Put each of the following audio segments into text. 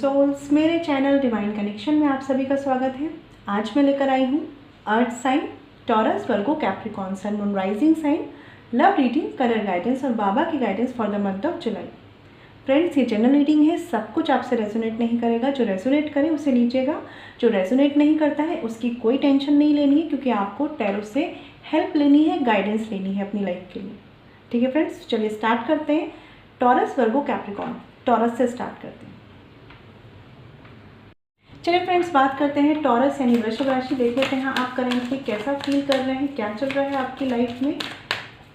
Souls, मेरे channel divine connection में आप सभी का स्वागत है। आज मैं लेकर आई हूँ earth sign, Taurus, Virgo, Capricorn, sun, moon, rising sign, love reading, colour guidance और बाबा की guidance for the month of July. Friends, ये जनरल रीडिंग है, सब कुछ आपसे रेजोनेट नहीं करेगा। जो रेजोनेट करे उसे लीजिएगा, जो रेजोनेट नहीं करता है उसकी कोई टेंशन नहीं लेनी है, क्योंकि आपको टैरो से हेल्प लेनी है, गाइडेंस लेनी है अपनी लाइफ के लिए। ठीक है फ्रेंड्स, चलिए स्टार्ट करते हैं। Taurus, Virgo, Capricorn. टॉरस से स्टार्ट करते हैं। चलिए फ्रेंड्स, बात करते हैं टॉरस यानी वृषभ राशि। देख लेते हैं आप करेंटली कैसा फील कर रहे हैं, क्या चल रहा है आपकी लाइफ में,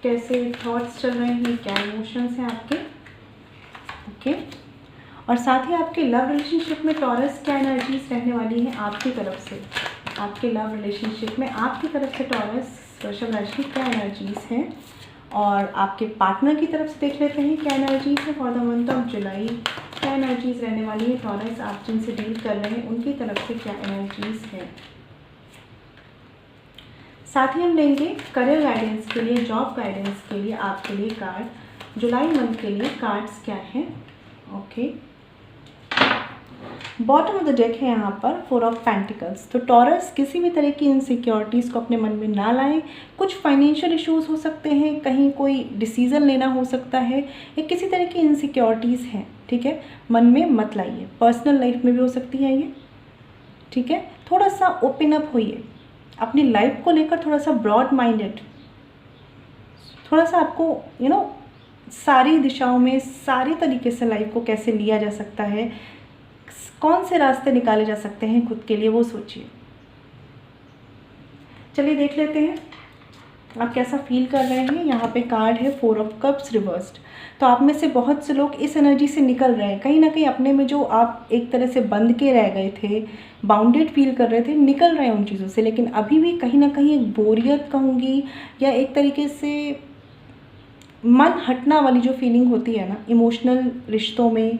कैसे थॉट्स चल रहे हैं, क्या इमोशंस हैं आपके। ओके, और साथ ही आपके लव रिलेशनशिप में टॉरस क्या एनर्जीज रहने वाली हैं आपकी तरफ से। आपके लव रिलेशनशिप में आपकी तरफ से टॉरस वृषभ राशि क्या एनर्जीज हैं, और आपके पार्टनर की तरफ से देख लेते हैं क्या एनर्जीज है फॉर द मंथ ऑफ जुलाई। क्या एनर्जीज रहने वाली है टॉरस, आप जिनसे डील कर रहे हैं उनकी तरफ से क्या एनर्जीज है। साथ ही हम लेंगे करियर गाइडेंस के लिए, जॉब गाइडेंस के लिए आपके लिए कार्ड। जुलाई मंथ के लिए कार्ड्स क्या हैं। Okay, bottom of the deck है यहाँ पर 4 ऑफ पेंटिकल्स। तो टॉरस किसी भी तरह की इनसिक्योरिटीज़ को अपने मन में ना लाएं। कुछ फाइनेंशियल इश्यूज हो सकते हैं, कहीं कोई डिसीज़न लेना हो सकता है, या किसी तरह की इनसिक्योरिटीज़ हैं, ठीक है, मन में मत लाइए। पर्सनल लाइफ में भी हो सकती है ये, ठीक है। थोड़ा सा ओपन अप होइए अपनी लाइफ को लेकर, थोड़ा सा ब्रॉड माइंडेड, थोड़ा सा आपको सारी दिशाओं में, सारी तरीके से लाइफ को कैसे लिया जा सकता है, कौन से रास्ते निकाले जा सकते हैं खुद के लिए, वो सोचिए। चलिए देख लेते हैं आप कैसा फील कर रहे हैं। यहाँ पे कार्ड है 4 ऑफ कप्स रिवर्स्ड। तो आप में से बहुत से लोग इस एनर्जी से निकल रहे हैं, कहीं ना कहीं अपने में जो आप एक तरह से बंद के रह गए थे, बाउंडेड फील कर रहे थे, निकल रहे हैं उन चीज़ों से। लेकिन अभी भी कहीं ना कहीं एक बोरियत कहूँगी, या एक तरीके से मन हटना वाली जो फीलिंग होती है ना, इमोशनल रिश्तों में,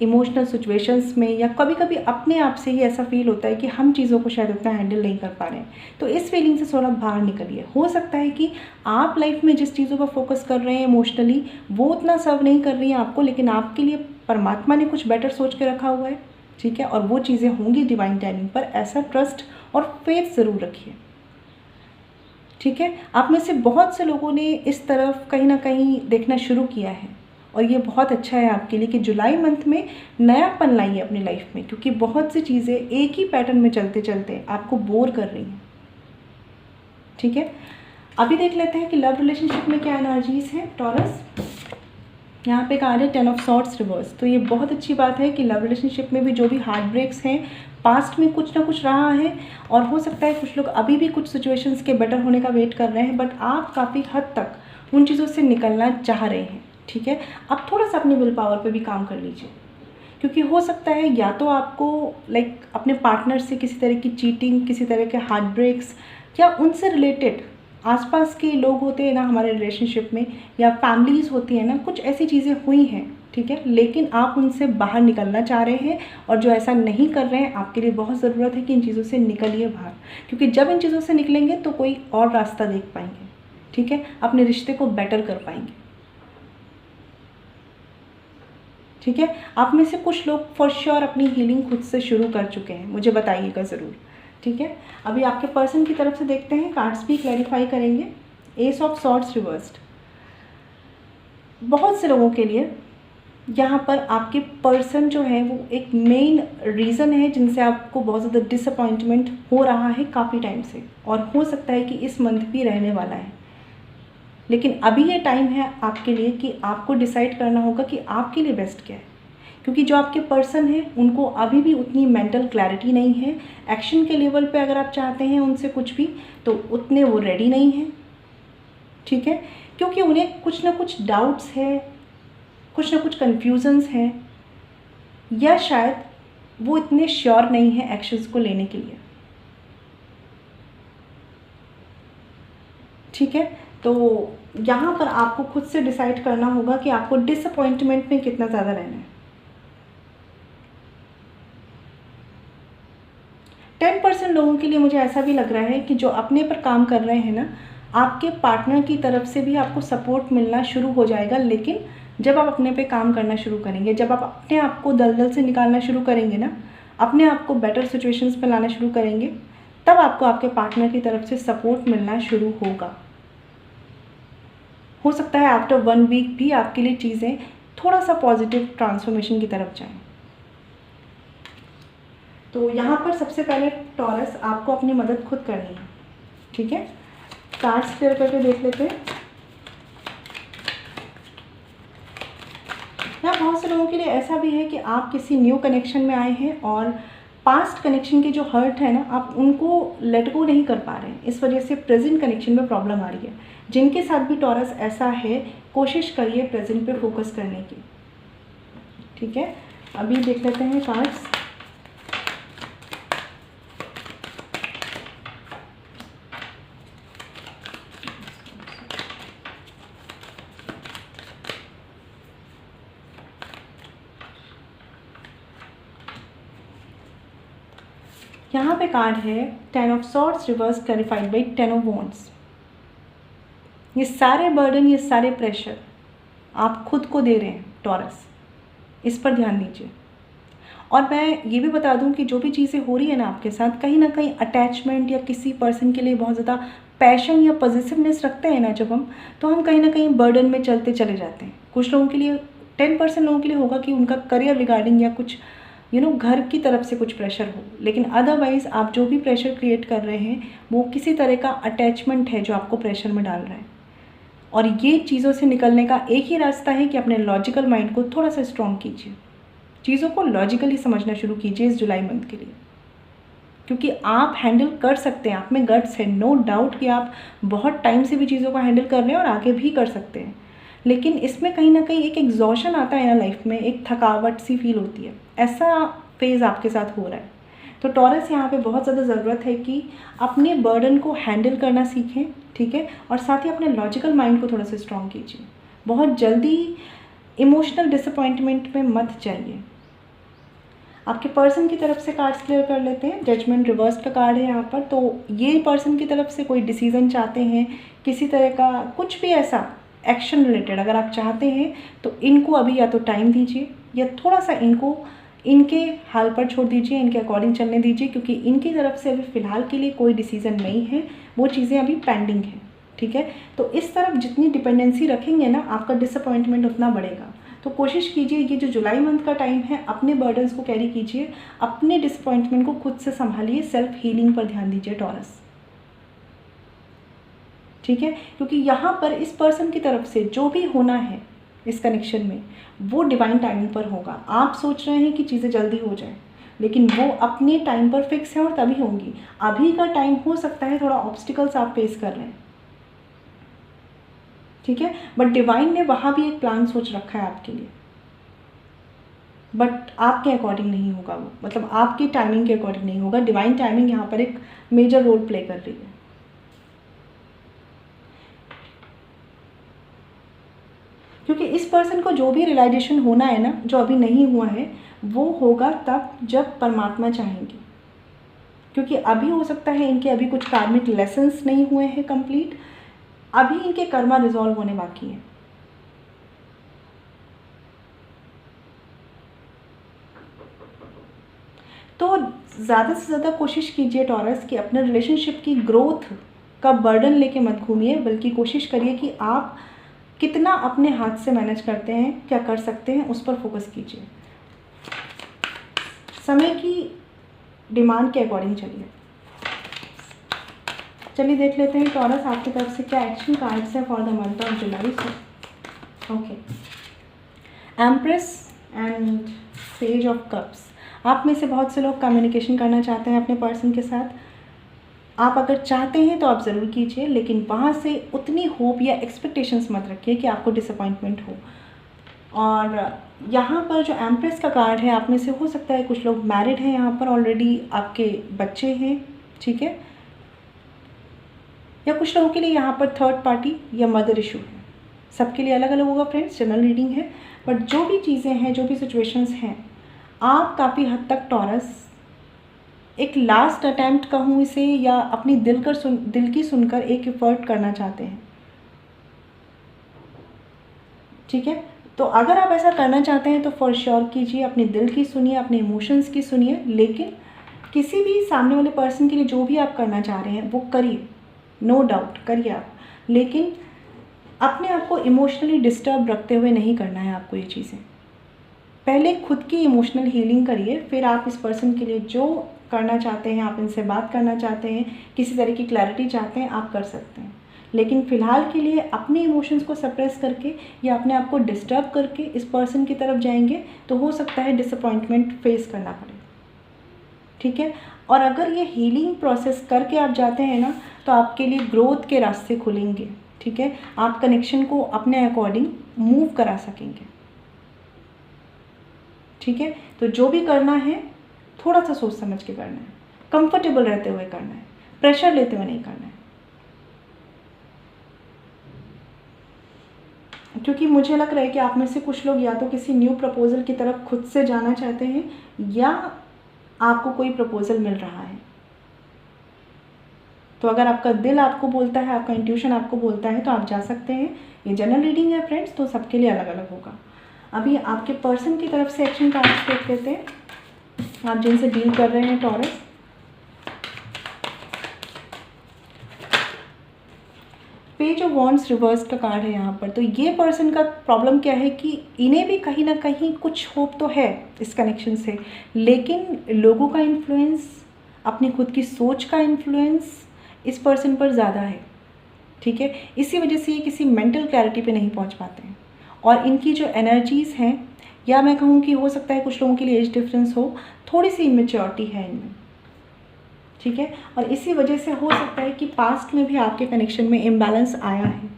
इमोशनल सिचुएशंस में, या कभी कभी अपने आप से ही ऐसा फील होता है कि हम चीज़ों को शायद उतना हैंडल नहीं कर पा रहे हैं। तो इस फीलिंग से थोड़ा बाहर निकलिए। हो सकता है कि आप लाइफ में जिस चीज़ों पर फोकस कर रहे हैं इमोशनली, वो उतना सर्व नहीं कर रही हैं आपको, लेकिन आपके लिए परमात्मा ने कुछ बेटर सोच के रखा हुआ है, ठीक है, और वो चीज़ें होंगी डिवाइन टाइमिंग पर। ऐसा ट्रस्ट और फेथ ज़रूर रखिए, ठीक है। आप में से बहुत से लोगों ने इस तरफ कहीं ना कहीं देखना शुरू किया है, और ये बहुत अच्छा है आपके लिए कि जुलाई मंथ में नयापन लाइए अपनी लाइफ में, क्योंकि बहुत सी चीज़ें एक ही पैटर्न में चलते चलते आपको बोर कर रही हैं, ठीक है। अभी देख लेते हैं कि लव रिलेशनशिप में क्या एनर्जीज हैं टॉरस। यहाँ पे कार्ड है 10 ऑफ सॉर्ड्स रिवर्स। तो ये बहुत अच्छी बात है कि लव रिलेशनशिप में भी जो भी हार्ट ब्रेक्स हैं, पास्ट में कुछ ना कुछ रहा है, और हो सकता है कुछ लोग अभी भी कुछ सिचुएशंस के बेटर होने का वेट कर रहे हैं, बट आप काफ़ी हद तक उन चीज़ों से निकलना चाह रहे हैं, ठीक है। अब थोड़ा सा अपनी विल पावर पे भी काम कर लीजिए, क्योंकि हो सकता है या तो आपको अपने पार्टनर से किसी तरह की चीटिंग, किसी तरह के हार्ट ब्रेक्स, या उनसे रिलेटेड आसपास के लोग होते हैं ना हमारे रिलेशनशिप में, या फैमिलीज़ होती हैं ना, कुछ ऐसी चीज़ें हुई हैं, ठीक है, लेकिन आप उनसे बाहर निकलना चाह रहे हैं। और जो ऐसा नहीं कर रहे हैं, आपके लिए बहुत ज़रूरत है कि इन चीज़ों से निकलिए बाहर, क्योंकि जब इन चीज़ों से निकलेंगे तो कोई और रास्ता देख पाएंगे, ठीक है, अपने रिश्ते को बेटर कर पाएंगे, ठीक है। आप में से कुछ लोग फॉर श्योर अपनी हीलिंग खुद से शुरू कर चुके हैं, मुझे बताइएगा ज़रूर, ठीक है। अभी आपके पर्सन की तरफ से देखते हैं, कार्ड्स भी क्लैरिफाई करेंगे। S of swords reversed. बहुत से लोगों के लिए यहाँ पर आपके पर्सन जो है वो एक मेन रीज़न है जिनसे आपको बहुत ज़्यादा डिसअपॉइंटमेंट हो रहा है काफ़ी टाइम से, और हो सकता है कि इस मंथ भी रहने वाला है। लेकिन अभी ये टाइम है आपके लिए कि आपको डिसाइड करना होगा कि आपके लिए बेस्ट क्या है, क्योंकि जो आपके पर्सन हैं उनको अभी भी उतनी मेंटल क्लैरिटी नहीं है। एक्शन के लेवल पे अगर आप चाहते हैं उनसे कुछ भी, तो उतने वो रेडी नहीं हैं, ठीक है, क्योंकि उन्हें कुछ ना कुछ डाउट्स है, कुछ ना कुछ कन्फ्यूजन्स हैं, या शायद वो इतने श्योर नहीं है एक्शंस को लेने के लिए, ठीक है। तो यहाँ पर आपको खुद से डिसाइड करना होगा कि आपको डिसअपॉइंटमेंट में कितना ज़्यादा रहना है। 10% लोगों के लिए मुझे ऐसा भी लग रहा है कि जो अपने पर काम कर रहे हैं ना, आपके पार्टनर की तरफ से भी आपको सपोर्ट मिलना शुरू हो जाएगा, लेकिन जब आप अपने पे काम करना शुरू करेंगे, जब आप अपने आप को दलदल से निकालना शुरू करेंगे ना, अपने आप को बेटर सिचुएशंस पे लाना शुरू करेंगे, तब आपको आपके पार्टनर की तरफ से सपोर्ट मिलना शुरू होगा। हो सकता है आफ्टर 1 वीक भी आपके लिए चीज़ें थोड़ा सा पॉजिटिव ट्रांसफॉर्मेशन की तरफ जाएं। तो यहाँ पर सबसे पहले टॉरस आपको अपनी मदद खुद करनी है, ठीक है। कार्ड्स क्लियर करके देख लेते हैं। यहाँ बहुत से लोगों के लिए ऐसा भी है कि आप किसी न्यू कनेक्शन में आए हैं और पास्ट कनेक्शन के जो हर्ट है ना, आप उनको लेट गो नहीं कर पा रहे हैं, इस वजह से प्रेजेंट कनेक्शन में प्रॉब्लम आ रही है। जिनके साथ भी टॉरस ऐसा है, कोशिश करिए प्रेजेंट पे फोकस करने की, ठीक है। अभी देख लेते हैं कार्ड्स। यहाँ पे कार्ड है 10 of swords reverse clarified by 10 of wands. ये सारे बर्डन, ये सारे प्रेशर आप खुद को दे रहे हैं टॉरस, इस पर ध्यान दीजिए। और मैं ये भी बता दूं कि जो भी चीज़ें हो रही है ना आपके साथ, कहीं ना कहीं अटैचमेंट या किसी पर्सन के लिए बहुत ज़्यादा पैशन या पॉजिटिवनेस रखते हैं ना जब हम, तो हम कहीं ना कहीं बर्डन में चलते चले जाते हैं। कुछ लोगों के लिए, 10% लोगों के लिए होगा कि उनका करियर रिगार्डिंग या कुछ घर की तरफ से कुछ प्रेशर हो, लेकिन अदरवाइज़ आप जो भी प्रेशर क्रिएट कर रहे हैं वो किसी तरह का अटैचमेंट है जो आपको प्रेशर में डाल रहा है। और ये चीज़ों से निकलने का एक ही रास्ता है कि अपने लॉजिकल माइंड को थोड़ा सा स्ट्रॉन्ग कीजिए, चीज़ों को लॉजिकली समझना शुरू कीजिए इस जुलाई मंथ के लिए, क्योंकि आप हैंडल कर सकते हैं, आप में गट्स है, नो डाउट कि आप बहुत टाइम से भी चीज़ों को हैंडल कर रहे हैं और आगे भी कर सकते हैं। लेकिन इसमें कहीं ना कहीं एक एग्जॉशन आता है ना लाइफ में, एक थकावट सी फील होती है, ऐसा फेज़ आपके साथ हो रहा है। तो टॉरस यहाँ पे बहुत ज़्यादा ज़रूरत है कि अपने बर्डन को हैंडल करना सीखें, ठीक है, और साथ ही अपने लॉजिकल माइंड को थोड़ा सा स्ट्रॉन्ग कीजिए। बहुत जल्दी इमोशनल डिसअपॉइंटमेंट में मत जाइए। आपके पर्सन की तरफ से कार्ड्स क्लियर कर लेते हैं। जजमेंट रिवर्स का कार्ड है यहाँ पर। तो ये पर्सन की तरफ से कोई डिसीज़न चाहते हैं, किसी तरह का कुछ भी ऐसा एक्शन रिलेटेड अगर आप चाहते हैं, तो इनको अभी या तो टाइम दीजिए या थोड़ा सा इनको इनके हाल पर छोड़ दीजिए, इनके अकॉर्डिंग चलने दीजिए, क्योंकि इनकी तरफ से अभी फ़िलहाल के लिए कोई डिसीज़न नहीं है, वो चीज़ें अभी पेंडिंग हैं, ठीक है। तो इस तरफ जितनी डिपेंडेंसी रखेंगे ना, आपका डिसअपॉइंटमेंट उतना बढ़ेगा। तो कोशिश कीजिए ये जो जुलाई मंथ का टाइम है, अपने बर्डन्स को कैरी कीजिए, अपने डिसअपॉइंटमेंट को खुद से संभालिए, सेल्फ हीलिंग पर ध्यान दीजिए टॉरस, ठीक है। क्योंकि यहाँ पर इस पर्सन की तरफ से जो भी होना है इस कनेक्शन में, वो डिवाइन टाइमिंग पर होगा। आप सोच रहे हैं कि चीज़ें जल्दी हो जाए, लेकिन वो अपने टाइम पर फिक्स है और तभी होंगी। अभी का टाइम हो सकता है थोड़ा ऑब्स्टिकल्स आप फेस कर रहे हैं, ठीक है, बट डिवाइन ने वहाँ भी एक प्लान सोच रखा है आपके लिए, बट आपके अकॉर्डिंग नहीं होगा वो, मतलब आपकी टाइमिंग के अकॉर्डिंग नहीं होगा। डिवाइन टाइमिंग यहाँ पर एक मेजर रोल प्ले कर रही है। क्योंकि इस पर्सन को जो भी रियलाइजेशन होना है ना, जो अभी नहीं हुआ है, वो होगा तब जब परमात्मा चाहेंगे। क्योंकि अभी हो सकता है इनके अभी कुछ कार्मिक लेसन्स नहीं हुए हैं कंप्लीट, अभी इनके कर्मा रिजॉल्व होने बाकी हैं। तो ज़्यादा से ज़्यादा कोशिश कीजिए टॉरस कि अपने रिलेशनशिप की ग्रोथ का बर्डन लेके मत घूमिए, बल्कि कोशिश करिए कि आप कितना अपने हाथ से मैनेज करते हैं, क्या कर सकते हैं, उस पर फोकस कीजिए। समय की डिमांड के अकॉर्डिंग चलिए देख लेते हैं टॉरस आपकी तरफ से क्या एक्शन कार्ड्स है for the month of July. Okay, empress and page of cups. आप में से बहुत से लोग कम्युनिकेशन करना चाहते हैं अपने पर्सन के साथ। आप अगर चाहते हैं तो आप ज़रूर कीजिए, लेकिन वहाँ से उतनी होप या एक्सपेक्टेशंस मत रखिए कि आपको डिसअपॉइंटमेंट हो। और यहाँ पर जो एम्प्रेस का कार्ड है, आप में से हो सकता है कुछ लोग मैरिड हैं, यहाँ पर ऑलरेडी आपके बच्चे हैं, ठीक है, या कुछ लोगों के लिए यहाँ पर थर्ड पार्टी या मदर इशू है। सबके लिए अलग अलग होगा फ्रेंड्स, जनरल रीडिंग है, बट जो भी चीज़ें हैं, जो भी सिचुएशंस हैं, आप काफ़ी हद तक टॉरस एक लास्ट अटैम्प्ट कहूँ इसे, या अपनी दिल की सुनकर एक एफर्ट करना चाहते हैं, ठीक है। तो अगर आप ऐसा करना चाहते हैं तो फॉर श्योर कीजिए, अपने दिल की सुनिए, अपने इमोशंस की सुनिए, लेकिन किसी भी सामने वाले पर्सन के लिए जो भी आप करना चाह रहे हैं वो करिए, नो डाउट करिए आप, लेकिन अपने आप को इमोशनली डिस्टर्ब रखते हुए नहीं करना है आपको ये चीज़ें। पहले खुद की इमोशनल हीलिंग करिए, फिर आप इस पर्सन के लिए जो करना चाहते हैं, आप इनसे बात करना चाहते हैं, किसी तरह की क्लैरिटी चाहते हैं, आप कर सकते हैं। लेकिन फ़िलहाल के लिए अपने इमोशंस को सप्रेस करके या अपने आप को डिस्टर्ब करके इस पर्सन की तरफ जाएंगे तो हो सकता है डिसअपॉइंटमेंट फेस करना पड़े, ठीक है। और अगर ये हीलिंग प्रोसेस करके आप जाते हैं ना तो आपके लिए ग्रोथ के रास्ते खुलेंगे, ठीक है। आप कनेक्शन को अपने अकॉर्डिंग मूव करा सकेंगे, ठीक है। तो जो भी करना है थोड़ा सा सोच समझ के करना है, कंफर्टेबल रहते हुए करना है, प्रेशर लेते हुए नहीं करना है। क्योंकि मुझे लग रहा है कि आप में से कुछ लोग या तो किसी न्यू प्रपोजल की तरफ खुद से जाना चाहते हैं या आपको कोई प्रपोजल मिल रहा है। तो अगर आपका दिल आपको बोलता है, आपका इंट्यूशन आपको बोलता है तो आप जा सकते हैं। ये जनरल रीडिंग है फ्रेंड्स, तो सबके लिए अलग अलग होगा। अभी आपके पर्सन की तरफ से एक्शन कार्ड्स देख लेते हैं, आप जिनसे डील कर रहे हैं taurus. Page of wands reverse का कार्ड है यहाँ पर। तो ये पर्सन का प्रॉब्लम क्या है कि इन्हें भी कहीं ना कहीं कुछ होप तो है इस कनेक्शन से, लेकिन लोगों का इन्फ्लुएंस, अपनी खुद की सोच का इन्फ्लुएंस इस पर्सन पर ज़्यादा है, ठीक है। इसी वजह से ये किसी मेंटल क्लैरिटी पे नहीं पहुँच पाते हैं। और इनकी जो एनर्जीज़ हैं, या मैं कहूँ कि हो सकता है कुछ लोगों के लिए एज डिफरेंस हो, थोड़ी सी इमेच्योरिटी है इनमें, ठीक है। और इसी वजह से हो सकता है कि पास्ट में भी आपके कनेक्शन में इम्बैलेंस आया है।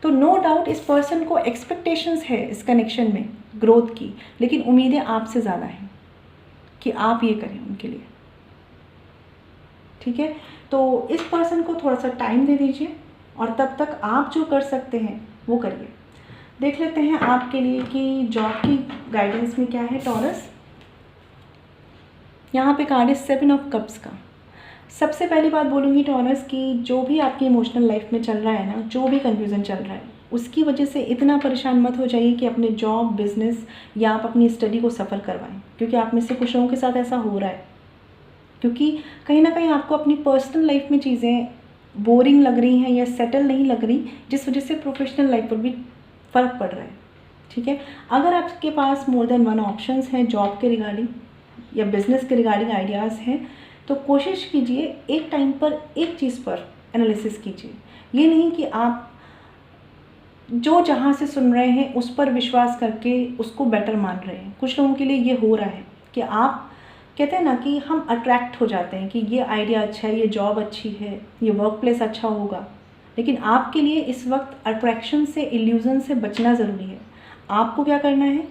तो नो डाउट इस पर्सन को एक्सपेक्टेशंस है इस कनेक्शन में ग्रोथ की, लेकिन उम्मीदें आपसे ज़्यादा हैं कि आप ये करें उनके लिए, ठीक है। तो इस पर्सन को थोड़ा सा टाइम दे दीजिए और तब तक आप जो कर सकते हैं वो करिए। देख लेते हैं आपके लिए कि जॉब की गाइडेंस में क्या है टॉरस। यहाँ पे कार्ड है 7 ऑफ कप्स का। सबसे पहली बात बोलूँगी टॉरस कि जो भी आपकी इमोशनल लाइफ में चल रहा है ना, जो भी कन्फ्यूज़न चल रहा है, उसकी वजह से इतना परेशान मत हो जाइए कि अपने जॉब, बिजनेस या आप अपनी स्टडी को सफ़र करवाएं, क्योंकि आप में से कुछ लोगों के साथ ऐसा हो रहा है। क्योंकि कहीं ना कहीं आपको अपनी पर्सनल लाइफ में चीज़ें बोरिंग लग रही हैं या सेटल नहीं लग रही, जिस वजह से प्रोफेशनल लाइफ पर भी फ़र्क पड़ रहा है, ठीक है। अगर आपके पास मोर देन वन ऑप्शंस हैं जॉब के रिगार्डिंग या बिज़नेस के रिगार्डिंग आइडियाज़ हैं, तो कोशिश कीजिए एक टाइम पर एक चीज़ पर एनालिसिस कीजिए। ये नहीं कि आप जो जहाँ से सुन रहे हैं उस पर विश्वास करके उसको बेटर मान रहे हैं। कुछ लोगों के लिए ये हो रहा है कि आप कहते हैं ना कि हम अट्रैक्ट हो जाते हैं कि ये आइडिया अच्छा है, ये जॉब अच्छी है, ये वर्क प्लेस अच्छा होगा, लेकिन आपके लिए इस वक्त अट्रैक्शन से, इल्यूज़न से बचना ज़रूरी है। आपको क्या करना है,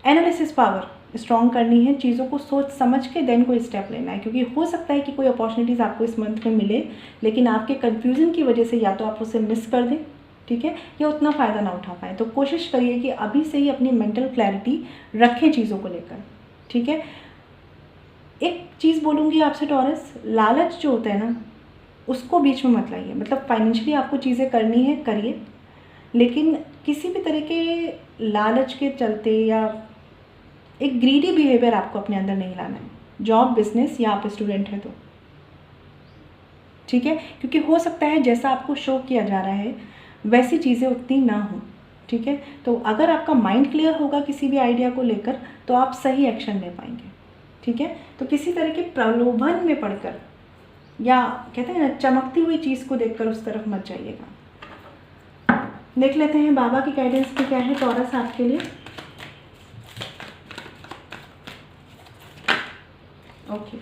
एनालिसिस पावर स्ट्रॉन्ग करनी है, चीज़ों को सोच समझ के देन कोई स्टेप लेना है, क्योंकि हो सकता है कि कोई अपॉर्चुनिटीज़ आपको इस मंथ में मिले, लेकिन आपके कन्फ्यूज़न की वजह से या तो आप उसे मिस कर दें, ठीक है, या उतना फ़ायदा ना उठा पाएँ। तो कोशिश करिए कि अभी से ही अपनी मेंटल क्लैरिटी रखें चीज़ों को लेकर, ठीक है। एक चीज़ बोलूँगी आपसे टॉरस, लालच जो होता है ना उसको बीच में मत लाइए। मतलब फाइनेंशियली आपको चीज़ें करनी है, करिए, लेकिन किसी भी तरह के लालच के चलते या एक ग्रीडी बिहेवियर आपको अपने अंदर नहीं लाना है, जॉब, बिजनेस या आप स्टूडेंट हैं तो, ठीक है। क्योंकि हो सकता है जैसा आपको शो किया जा रहा है वैसी चीज़ें उतनी ना हो, ठीक है। तो अगर आपका माइंड क्लियर होगा किसी भी आइडिया को लेकर तो आप सही एक्शन ले पाएंगे, ठीक है। तो किसी तरह के प्रलोभन में पड़कर या कहते हैं ना चमकती हुई चीज़ को देखकर उस तरफ मत जाइएगा। देख लेते हैं बाबा की गाइडेंस में क्या है टॉरस आपके लिए। ओके,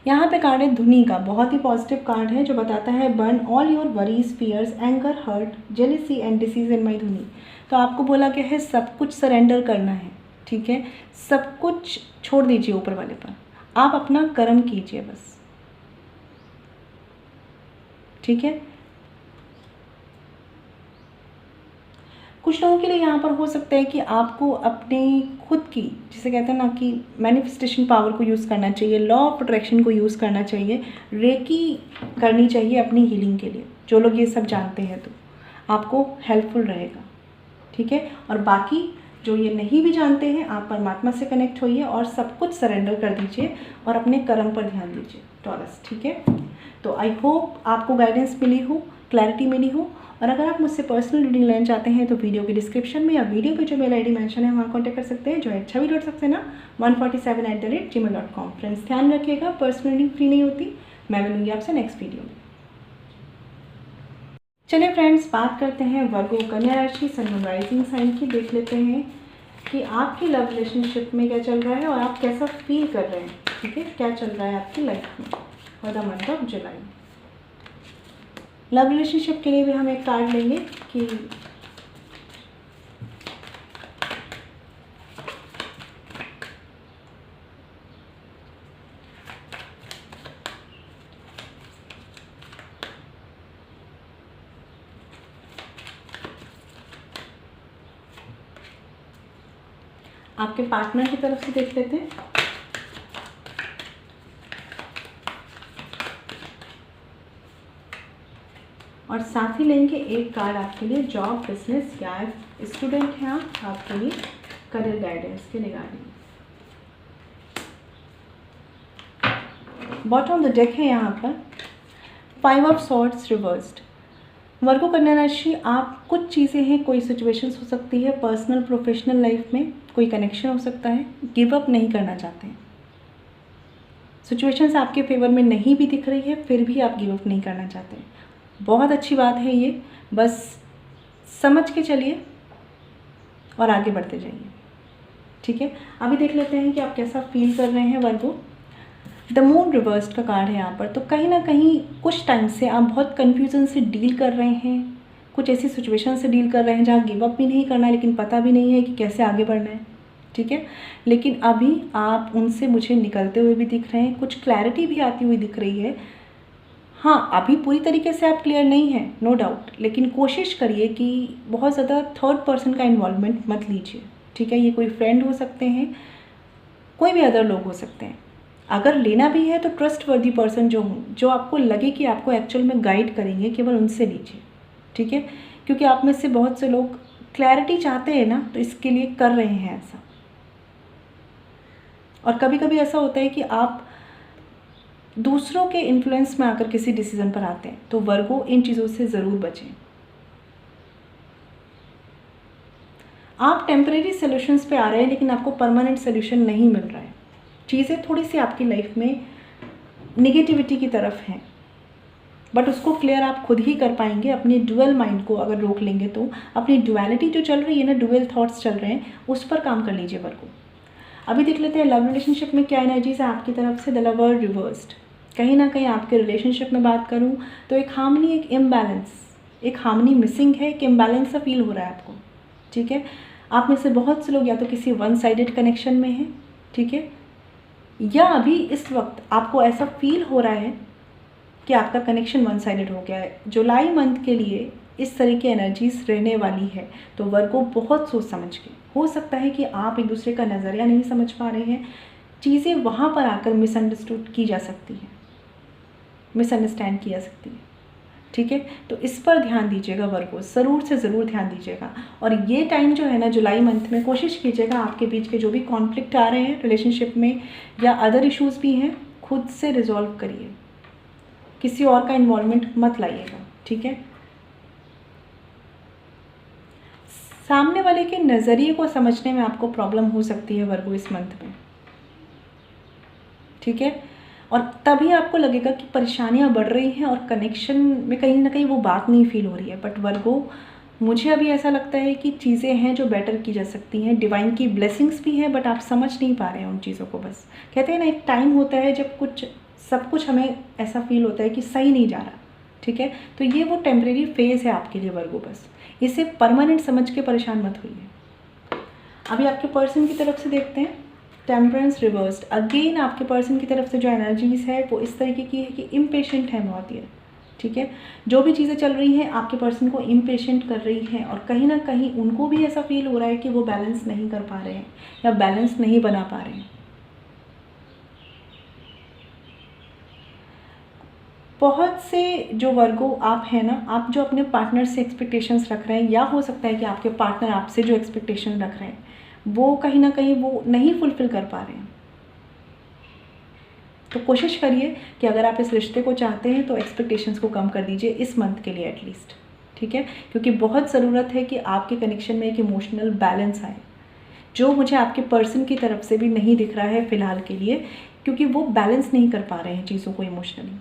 यहाँ पे कार्ड है धुनी का, बहुत ही पॉजिटिव कार्ड है जो बताता है burn all your worries, fears, anger, hurt, jealousy and disease in my dhuni. तो आपको बोला क्या है, सब कुछ सरेंडर करना है, ठीक है। सब कुछ छोड़ दीजिए ऊपर वाले पर, आप अपना कर्म कीजिए बस, ठीक है। कुछ लोगों के लिए यहाँ पर हो सकता है कि आपको अपनी खुद की, जिसे कहते हैं ना कि मैनिफेस्टेशन पावर को यूज़ करना चाहिए, लॉ ऑफ अट्रैक्शन को यूज़ करना चाहिए, रेकी करनी चाहिए अपनी हीलिंग के लिए, जो लोग ये सब जानते हैं। तो आपको हेल्पफुल रहेगा, ठीक है। और बाकी जो ये नहीं भी जानते हैं, आप परमात्मा से कनेक्ट होइए और सब कुछ सरेंडर कर दीजिए और अपने कर्म पर ध्यान दीजिए टॉरस, ठीक है। तो आई होप आपको गाइडेंस मिली हो, क्लैरिटी मिली हो। और अगर आप मुझसे पर्सनल रीडिंग लेना चाहते हैं तो वीडियो के डिस्क्रिप्शन में या वीडियो पे जो मेल आईडी मेंशन है वहाँ कॉन्टैक्ट कर सकते हैं, जो है chavi.saxena147@gmail.com। फ्रेंड्स ध्यान रखिएगा, पर्सनल रीडिंग फ्री नहीं होती। मैं मिलूंगी आपसे नेक्स्ट वीडियो में। चलिए फ्रेंड्स, बात करते हैं वर्गो कन्या राशि सन मून राइजिंग साइन की। देख लेते हैं कि आपकी लव रिलेशनशिप में क्या चल रहा है और आप कैसा फील कर रहे हैं, ठीक है। क्या चल रहा है आपकी लाइफ में for the month of July. Love relationship के लिए भी हम एक कार्ड लेंगे कि आपके पार्टनर की तरफ से देख लेते हैं। और साथ ही लेंगे एक कार्ड आपके लिए जॉब, बिजनेस या स्टूडेंट हैं आप, आपके लिए करियर गाइडेंस के regarding. Bottom of the deck है यहाँ पर 5 ऑफ सॉर्ड्स रिवर्स्ड। वर्गो कन्या राशि, आप कुछ चीज़ें हैं, कोई सिचुएशंस हो सकती है पर्सनल प्रोफेशनल लाइफ में, कोई कनेक्शन हो सकता है, गिव अप नहीं करना चाहते हैं। सिचुएशंस आपके फेवर में नहीं भी दिख रही है फिर भी आप गिव अप नहीं करना चाहते हैं। बहुत अच्छी बात है ये, बस समझ के चलिए और आगे बढ़ते जाइए, ठीक है। अभी देख लेते हैं कि आप कैसा फील कर रहे हैं वर्गो। द मून रिवर्स्ड का कार्ड है यहाँ पर। तो कहीं ना कहीं कुछ टाइम से आप बहुत कन्फ्यूज़न से डील कर रहे हैं, कुछ ऐसी सिचुएशन से डील कर रहे हैं जहाँ गिव अप भी नहीं करना है लेकिन पता भी नहीं है कि कैसे आगे बढ़ना है, ठीक है। लेकिन अभी आप उनसे मुझे निकलते हुए भी दिख रहे हैं, कुछ क्लैरिटी भी आती हुई दिख रही है। हाँ, अभी पूरी तरीके से आप क्लियर नहीं हैं, नो डाउट, लेकिन कोशिश करिए कि बहुत ज़्यादा थर्ड पर्सन का इन्वॉल्वमेंट मत लीजिए, ठीक है। ये कोई फ्रेंड हो सकते हैं, कोई भी अदर लोग हो सकते हैं। अगर लेना भी है तो ट्रस्ट वर्दी पर्सन जो हों, जो आपको लगे कि आपको एक्चुअल में गाइड करेंगे, केवल उनसे लीजिए, ठीक है। क्योंकि आप में से बहुत से लोग क्लैरिटी चाहते हैं ना, तो इसके लिए कर रहे हैं ऐसा। और कभी कभी ऐसा होता है कि आप दूसरों के इन्फ्लुएंस में आकर किसी डिसीजन पर आते हैं, तो वर्गो इन चीज़ों से ज़रूर बचें। आप टेम्परेरी सॉल्यूशंस पे आ रहे हैं लेकिन आपको परमानेंट सॉल्यूशन नहीं मिल रहा है। चीज़ें थोड़ी सी आपकी लाइफ में निगेटिविटी की तरफ हैं, बट उसको क्लियर आप खुद ही कर पाएंगे अपने ड्यूअल माइंड को अगर रोक लेंगे तो। अपनी ड्यूअलिटी जो चल रही है ना, ड्यूअल थॉट्स चल रहे हैं, उस पर काम कर लीजिए वर्गो। अभी देख लेते हैं लव रिलेशनशिप में क्या एनर्जीज है आपकी तरफ से। The lover reversed. कहीं ना कहीं आपके रिलेशनशिप में बात करूं तो एक हार्मनी, एक इम्बैलेंस, एक हार्मनी मिसिंग है, एक इम्बैलेंस सा फील हो रहा है आपको, ठीक है। आप में से बहुत से लोग या तो किसी वन साइडेड कनेक्शन में हैं, ठीक है, या अभी इस वक्त आपको ऐसा फील हो रहा है कि आपका कनेक्शन वन साइडेड हो गया है। जुलाई मंथ के लिए इस तरह की एनर्जीज रहने वाली है, तो वर्गो बहुत सोच समझ के, हो सकता है कि आप एक दूसरे का नज़रिया नहीं समझ पा रहे हैं, चीज़ें वहाँ पर आकर मिसअंडरस्टूड की जा सकती हैं, मिसअंडरस्टैंड की जा सकती है, ठीक है। तो इस पर ध्यान दीजिएगा वर्गो, ज़रूर से ज़रूर ध्यान दीजिएगा। और ये टाइम जो है ना, जुलाई मंथ में कोशिश कीजिएगा आपके बीच के जो भी कॉन्फ्लिक्ट आ रहे हैं रिलेशनशिप में या अदर इश्यूज़ भी हैं, खुद से रिजॉल्व करिए, किसी और का इन्वॉल्वमेंट मत लाइएगा, ठीक है। सामने वाले के नज़रिए को समझने में आपको प्रॉब्लम हो सकती है वर्गो इस मंथ में, ठीक है। और तभी आपको लगेगा कि परेशानियां बढ़ रही हैं और कनेक्शन में कहीं ना कहीं वो बात नहीं फील हो रही है। बट वर्गो, मुझे अभी ऐसा लगता है कि चीज़ें हैं जो बेटर की जा सकती हैं, डिवाइन की ब्लेसिंग्स भी हैं, बट आप समझ नहीं पा रहे हैं उन चीज़ों को। बस कहते हैं ना, एक टाइम होता है जब सब कुछ हमें ऐसा फील होता है कि सही नहीं जा रहा, ठीक है। तो ये वो टेम्परेरी फेज़ है आपके लिए वर्गो, बस इसे परमानेंट समझ के परेशान मत होइए। अभी आपके पर्सन की तरफ से देखते हैं टेम्परेंस रिवर्स्ड। अगेन आपके पर्सन की तरफ से जो एनर्जीज है वो इस तरीके की है कि इम्पेशेंट है बहुत ये, ठीक है। जो भी चीज़ें चल रही हैं आपके पर्सन को इम्पेशेंट कर रही हैं और कहीं ना कहीं उनको भी ऐसा फील हो रहा है कि वो बैलेंस नहीं कर पा रहे हैं या बैलेंस नहीं बना पा रहे हैं। बहुत से जो वर्गो आप हैं ना, आप जो अपने पार्टनर से एक्सपेक्टेशंस रख रहे हैं, या हो सकता है कि आपके पार्टनर आपसे जो एक्सपेक्टेशन रख रहे हैं वो कहीं ना कहीं वो नहीं फुलफ़िल कर पा रहे हैं। तो कोशिश करिए कि अगर आप इस रिश्ते को चाहते हैं तो एक्सपेक्टेशंस को कम कर दीजिए इस मंथ के लिए एटलीस्ट, ठीक है? क्योंकि बहुत ज़रूरत है कि आपके कनेक्शन में एक इमोशनल बैलेंस आए, जो मुझे आपके पर्सन की तरफ से भी नहीं दिख रहा है फ़िलहाल के लिए, क्योंकि वो बैलेंस नहीं कर पा रहे हैं चीज़ों को इमोशनली।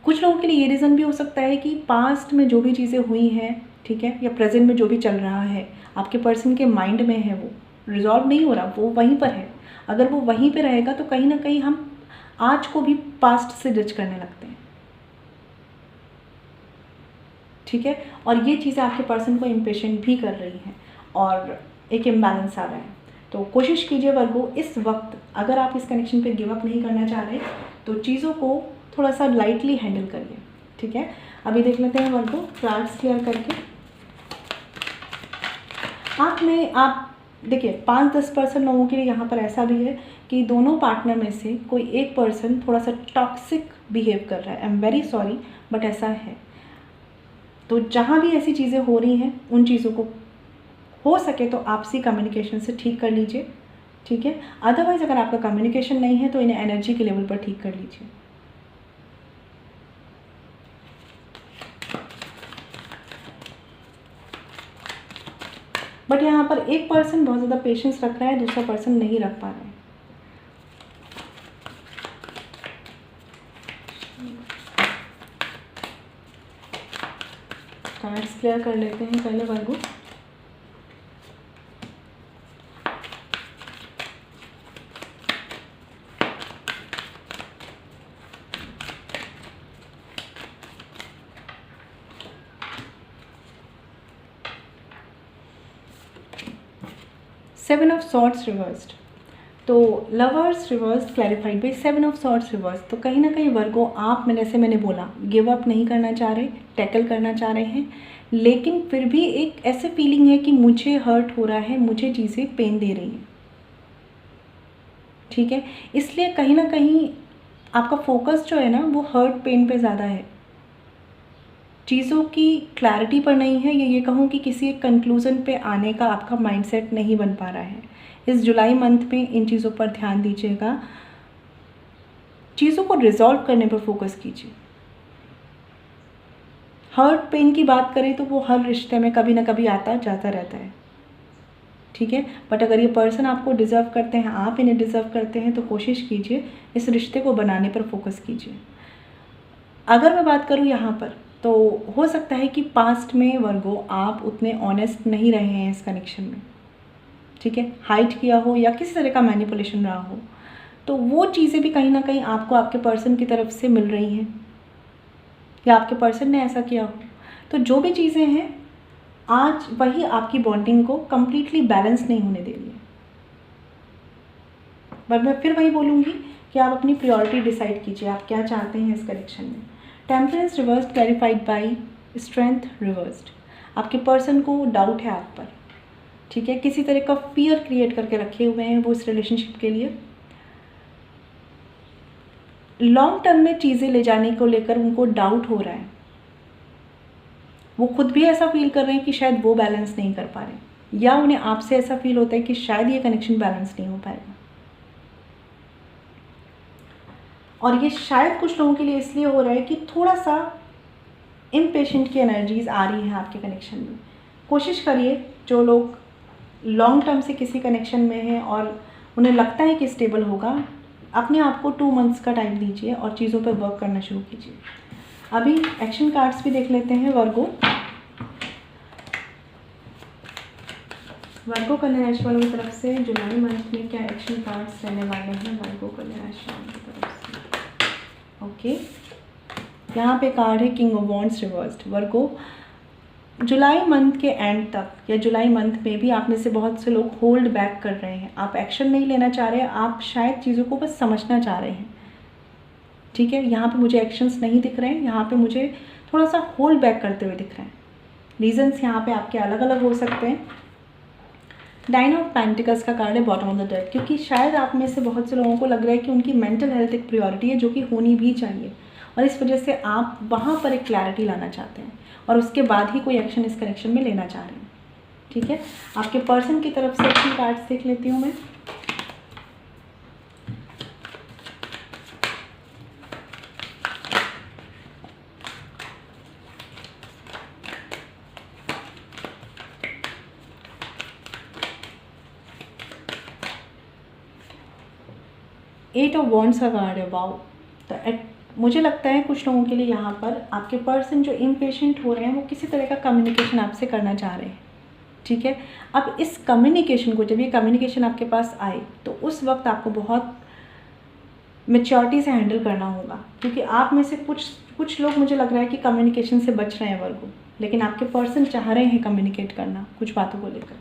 कुछ लोगों के लिए ये रीज़न भी हो सकता है कि पास्ट में जो भी चीज़ें हुई हैं, ठीक है, या प्रेजेंट में जो भी चल रहा है आपके पर्सन के माइंड में है, वो रिजॉल्व नहीं हो रहा, वो वहीं पर है। अगर वो वहीं पे रहेगा तो कहीं ना कहीं हम आज को भी पास्ट से जज करने लगते हैं, ठीक है? और ये चीज़ें आपके पर्सन को इम्पेशेंट भी कर रही हैं और एक इम्बैलेंस आ रहा है। तो कोशिश कीजिए वर्गो, इस वक्त अगर आप इस कनेक्शन पे गिव अप नहीं करना चाह रहे तो चीज़ों को थोड़ा सा लाइटली हैंडल करिए, ठीक है? अभी देख लेते हैं वर्गो कार्ड्स क्लियर करके। आप देखिए 5-10% लोगों के लिए यहाँ पर ऐसा भी है कि दोनों पार्टनर में से कोई एक पर्सन थोड़ा सा टॉक्सिक बिहेव कर रहा है। I am very sorry but ऐसा है। तो जहाँ भी ऐसी चीज़ें हो रही हैं उन चीज़ों को हो सके तो आपसी कम्युनिकेशन से ठीक कर लीजिए, ठीक है? अदरवाइज़ अगर आपका कम्युनिकेशन नहीं है तो इन्हें एनर्जी के लेवल पर ठीक कर लीजिए। बट यहाँ पर एक पर्सन बहुत ज़्यादा पेशेंस रख रहा है, दूसरा पर्सन नहीं रख पा रहा है। कार्ड्स क्लियर कर लेते हैं पहले वर्गो। सेवन ऑफ सॉर्ड्स रिवर्स्ड, तो lovers reverse clarified by seven of swords reverse. तो कहीं ना कहीं वर्गो आप जैसे मैंने बोला गिव अप नहीं करना चाह रहे, टैकल करना चाह रहे हैं, लेकिन फिर भी एक ऐसे फीलिंग है कि मुझे हर्ट हो रहा है, मुझे चीज़ें पेन दे रही हैं, ठीक है? इसलिए कहीं ना कहीं आपका फोकस जो है ना वो हर्ट पेन पे ज़्यादा है, चीज़ों की क्लैरिटी पर नहीं है, या ये कहूँ कि किसी एक कंक्लूज़न पे आने का आपका माइंडसेट नहीं बन पा रहा है। इस जुलाई मंथ में इन चीज़ों पर ध्यान दीजिएगा, चीज़ों को रिजॉल्व करने पर फोकस कीजिए। हर्ट पेन की बात करें तो वो हर रिश्ते में कभी ना कभी आता जाता रहता है, ठीक है? बट अगर ये पर्सन आपको डिज़र्व करते हैं, आप इन्हें डिज़र्व करते हैं, तो कोशिश कीजिए इस रिश्ते को बनाने पर फोकस कीजिए। अगर मैं बात करूँ यहाँ पर तो हो सकता है कि पास्ट में वर्गो आप उतने ऑनेस्ट नहीं रहे हैं इस कनेक्शन में, ठीक है? हाइड किया हो या किसी तरह का मैनिपुलेशन रहा हो, तो वो चीज़ें भी कहीं ना कहीं आपको आपके पर्सन की तरफ से मिल रही हैं, या आपके पर्सन ने ऐसा किया हो। तो जो भी चीज़ें हैं आज वही आपकी बॉन्डिंग को कम्प्लीटली बैलेंस नहीं होने दे रही है। बट मैं फिर वही बोलूँगी कि आप अपनी प्रायोरिटी डिसाइड कीजिए, आप क्या चाहते हैं इस कनेक्शन में। Temperance reverse clarified by strength reversed, आपके पर्सन को डाउट है आप पर, ठीक है? किसी तरह का फियर क्रिएट करके रखे हुए हैं वो इस रिलेशनशिप के लिए। लॉन्ग टर्म में चीज़ें ले जाने को लेकर उनको डाउट हो रहा है, वो खुद भी ऐसा फील कर रहे हैं कि शायद वो बैलेंस नहीं कर पा रहे, या उन्हें आपसे ऐसा फील होता है कि शायद ये कनेक्शन बैलेंस नहीं हो पाएगा। और ये शायद कुछ लोगों के लिए इसलिए हो रहा है कि थोड़ा सा इम्पेशेंट की एनर्जीज आ रही हैं आपके कनेक्शन में। कोशिश करिए, जो लोग लॉन्ग टर्म से किसी कनेक्शन में हैं और उन्हें लगता है कि स्टेबल होगा, अपने आप को 2 मंथ्स का टाइम दीजिए और चीज़ों पर वर्क करना शुरू कीजिए। अभी एक्शन कार्ड्स भी देख लेते हैं वर्गो। वर्गो कन्या राशि वालों की तरफ से जुलाई मंथ में क्या एक्शन कार्ड्स रहने वाले हैं वर्गो कन्या राशि वालों की तरफ से? ओके, यहाँ पे कार्ड है king of wands reversed. Virgo, July month के एंड तक या जुलाई मंथ में भी आप में से बहुत से लोग होल्ड बैक कर रहे हैं, आप एक्शन नहीं लेना चाह रहे हैं, आप शायद चीज़ों को बस समझना चाह रहे हैं, ठीक है? यहाँ पे मुझे एक्शंस नहीं दिख रहे हैं, यहाँ पे मुझे थोड़ा सा होल्ड बैक करते हुए दिख रहे हैं। रीजंस यहाँ पे आपके अलग अलग हो सकते हैं। नाइन ऑफ पेंटिकल्स का कार्ड है बॉटम ऑफ द डेक, क्योंकि शायद आप में से बहुत से लोगों को लग रहा है कि उनकी मेंटल हेल्थ एक प्रायोरिटी है, जो कि होनी भी चाहिए, और इस वजह से आप वहाँ पर एक क्लैरिटी लाना चाहते हैं और उसके बाद ही कोई एक्शन इस कनेक्शन में लेना चाह रहे हैं। ठीक है, आपके पर्सन की तरफ से एक्शन कार्ड्स देख लेती हूँ मैं। एट ऑफ वॉन्ड्स का कार्ड है, वाओ। तो मुझे लगता है कुछ लोगों के लिए यहाँ पर आपके पर्सन जो इम्पेशेंट हो रहे हैं वो किसी तरह का कम्युनिकेशन आपसे करना चाह रहे हैं। ठीक है, अब इस कम्युनिकेशन को, जब ये कम्युनिकेशन आपके पास आए तो उस वक्त आपको बहुत मैच्योरिटी से हैंडल करना होगा, क्योंकि आप में से कुछ लोग मुझे लग रहा है कि कम्युनिकेशन से बच रहे हैं वर्गो, लेकिन आपके पर्सन चाह रहे हैं कम्युनिकेट करना कुछ बातों को लेकर,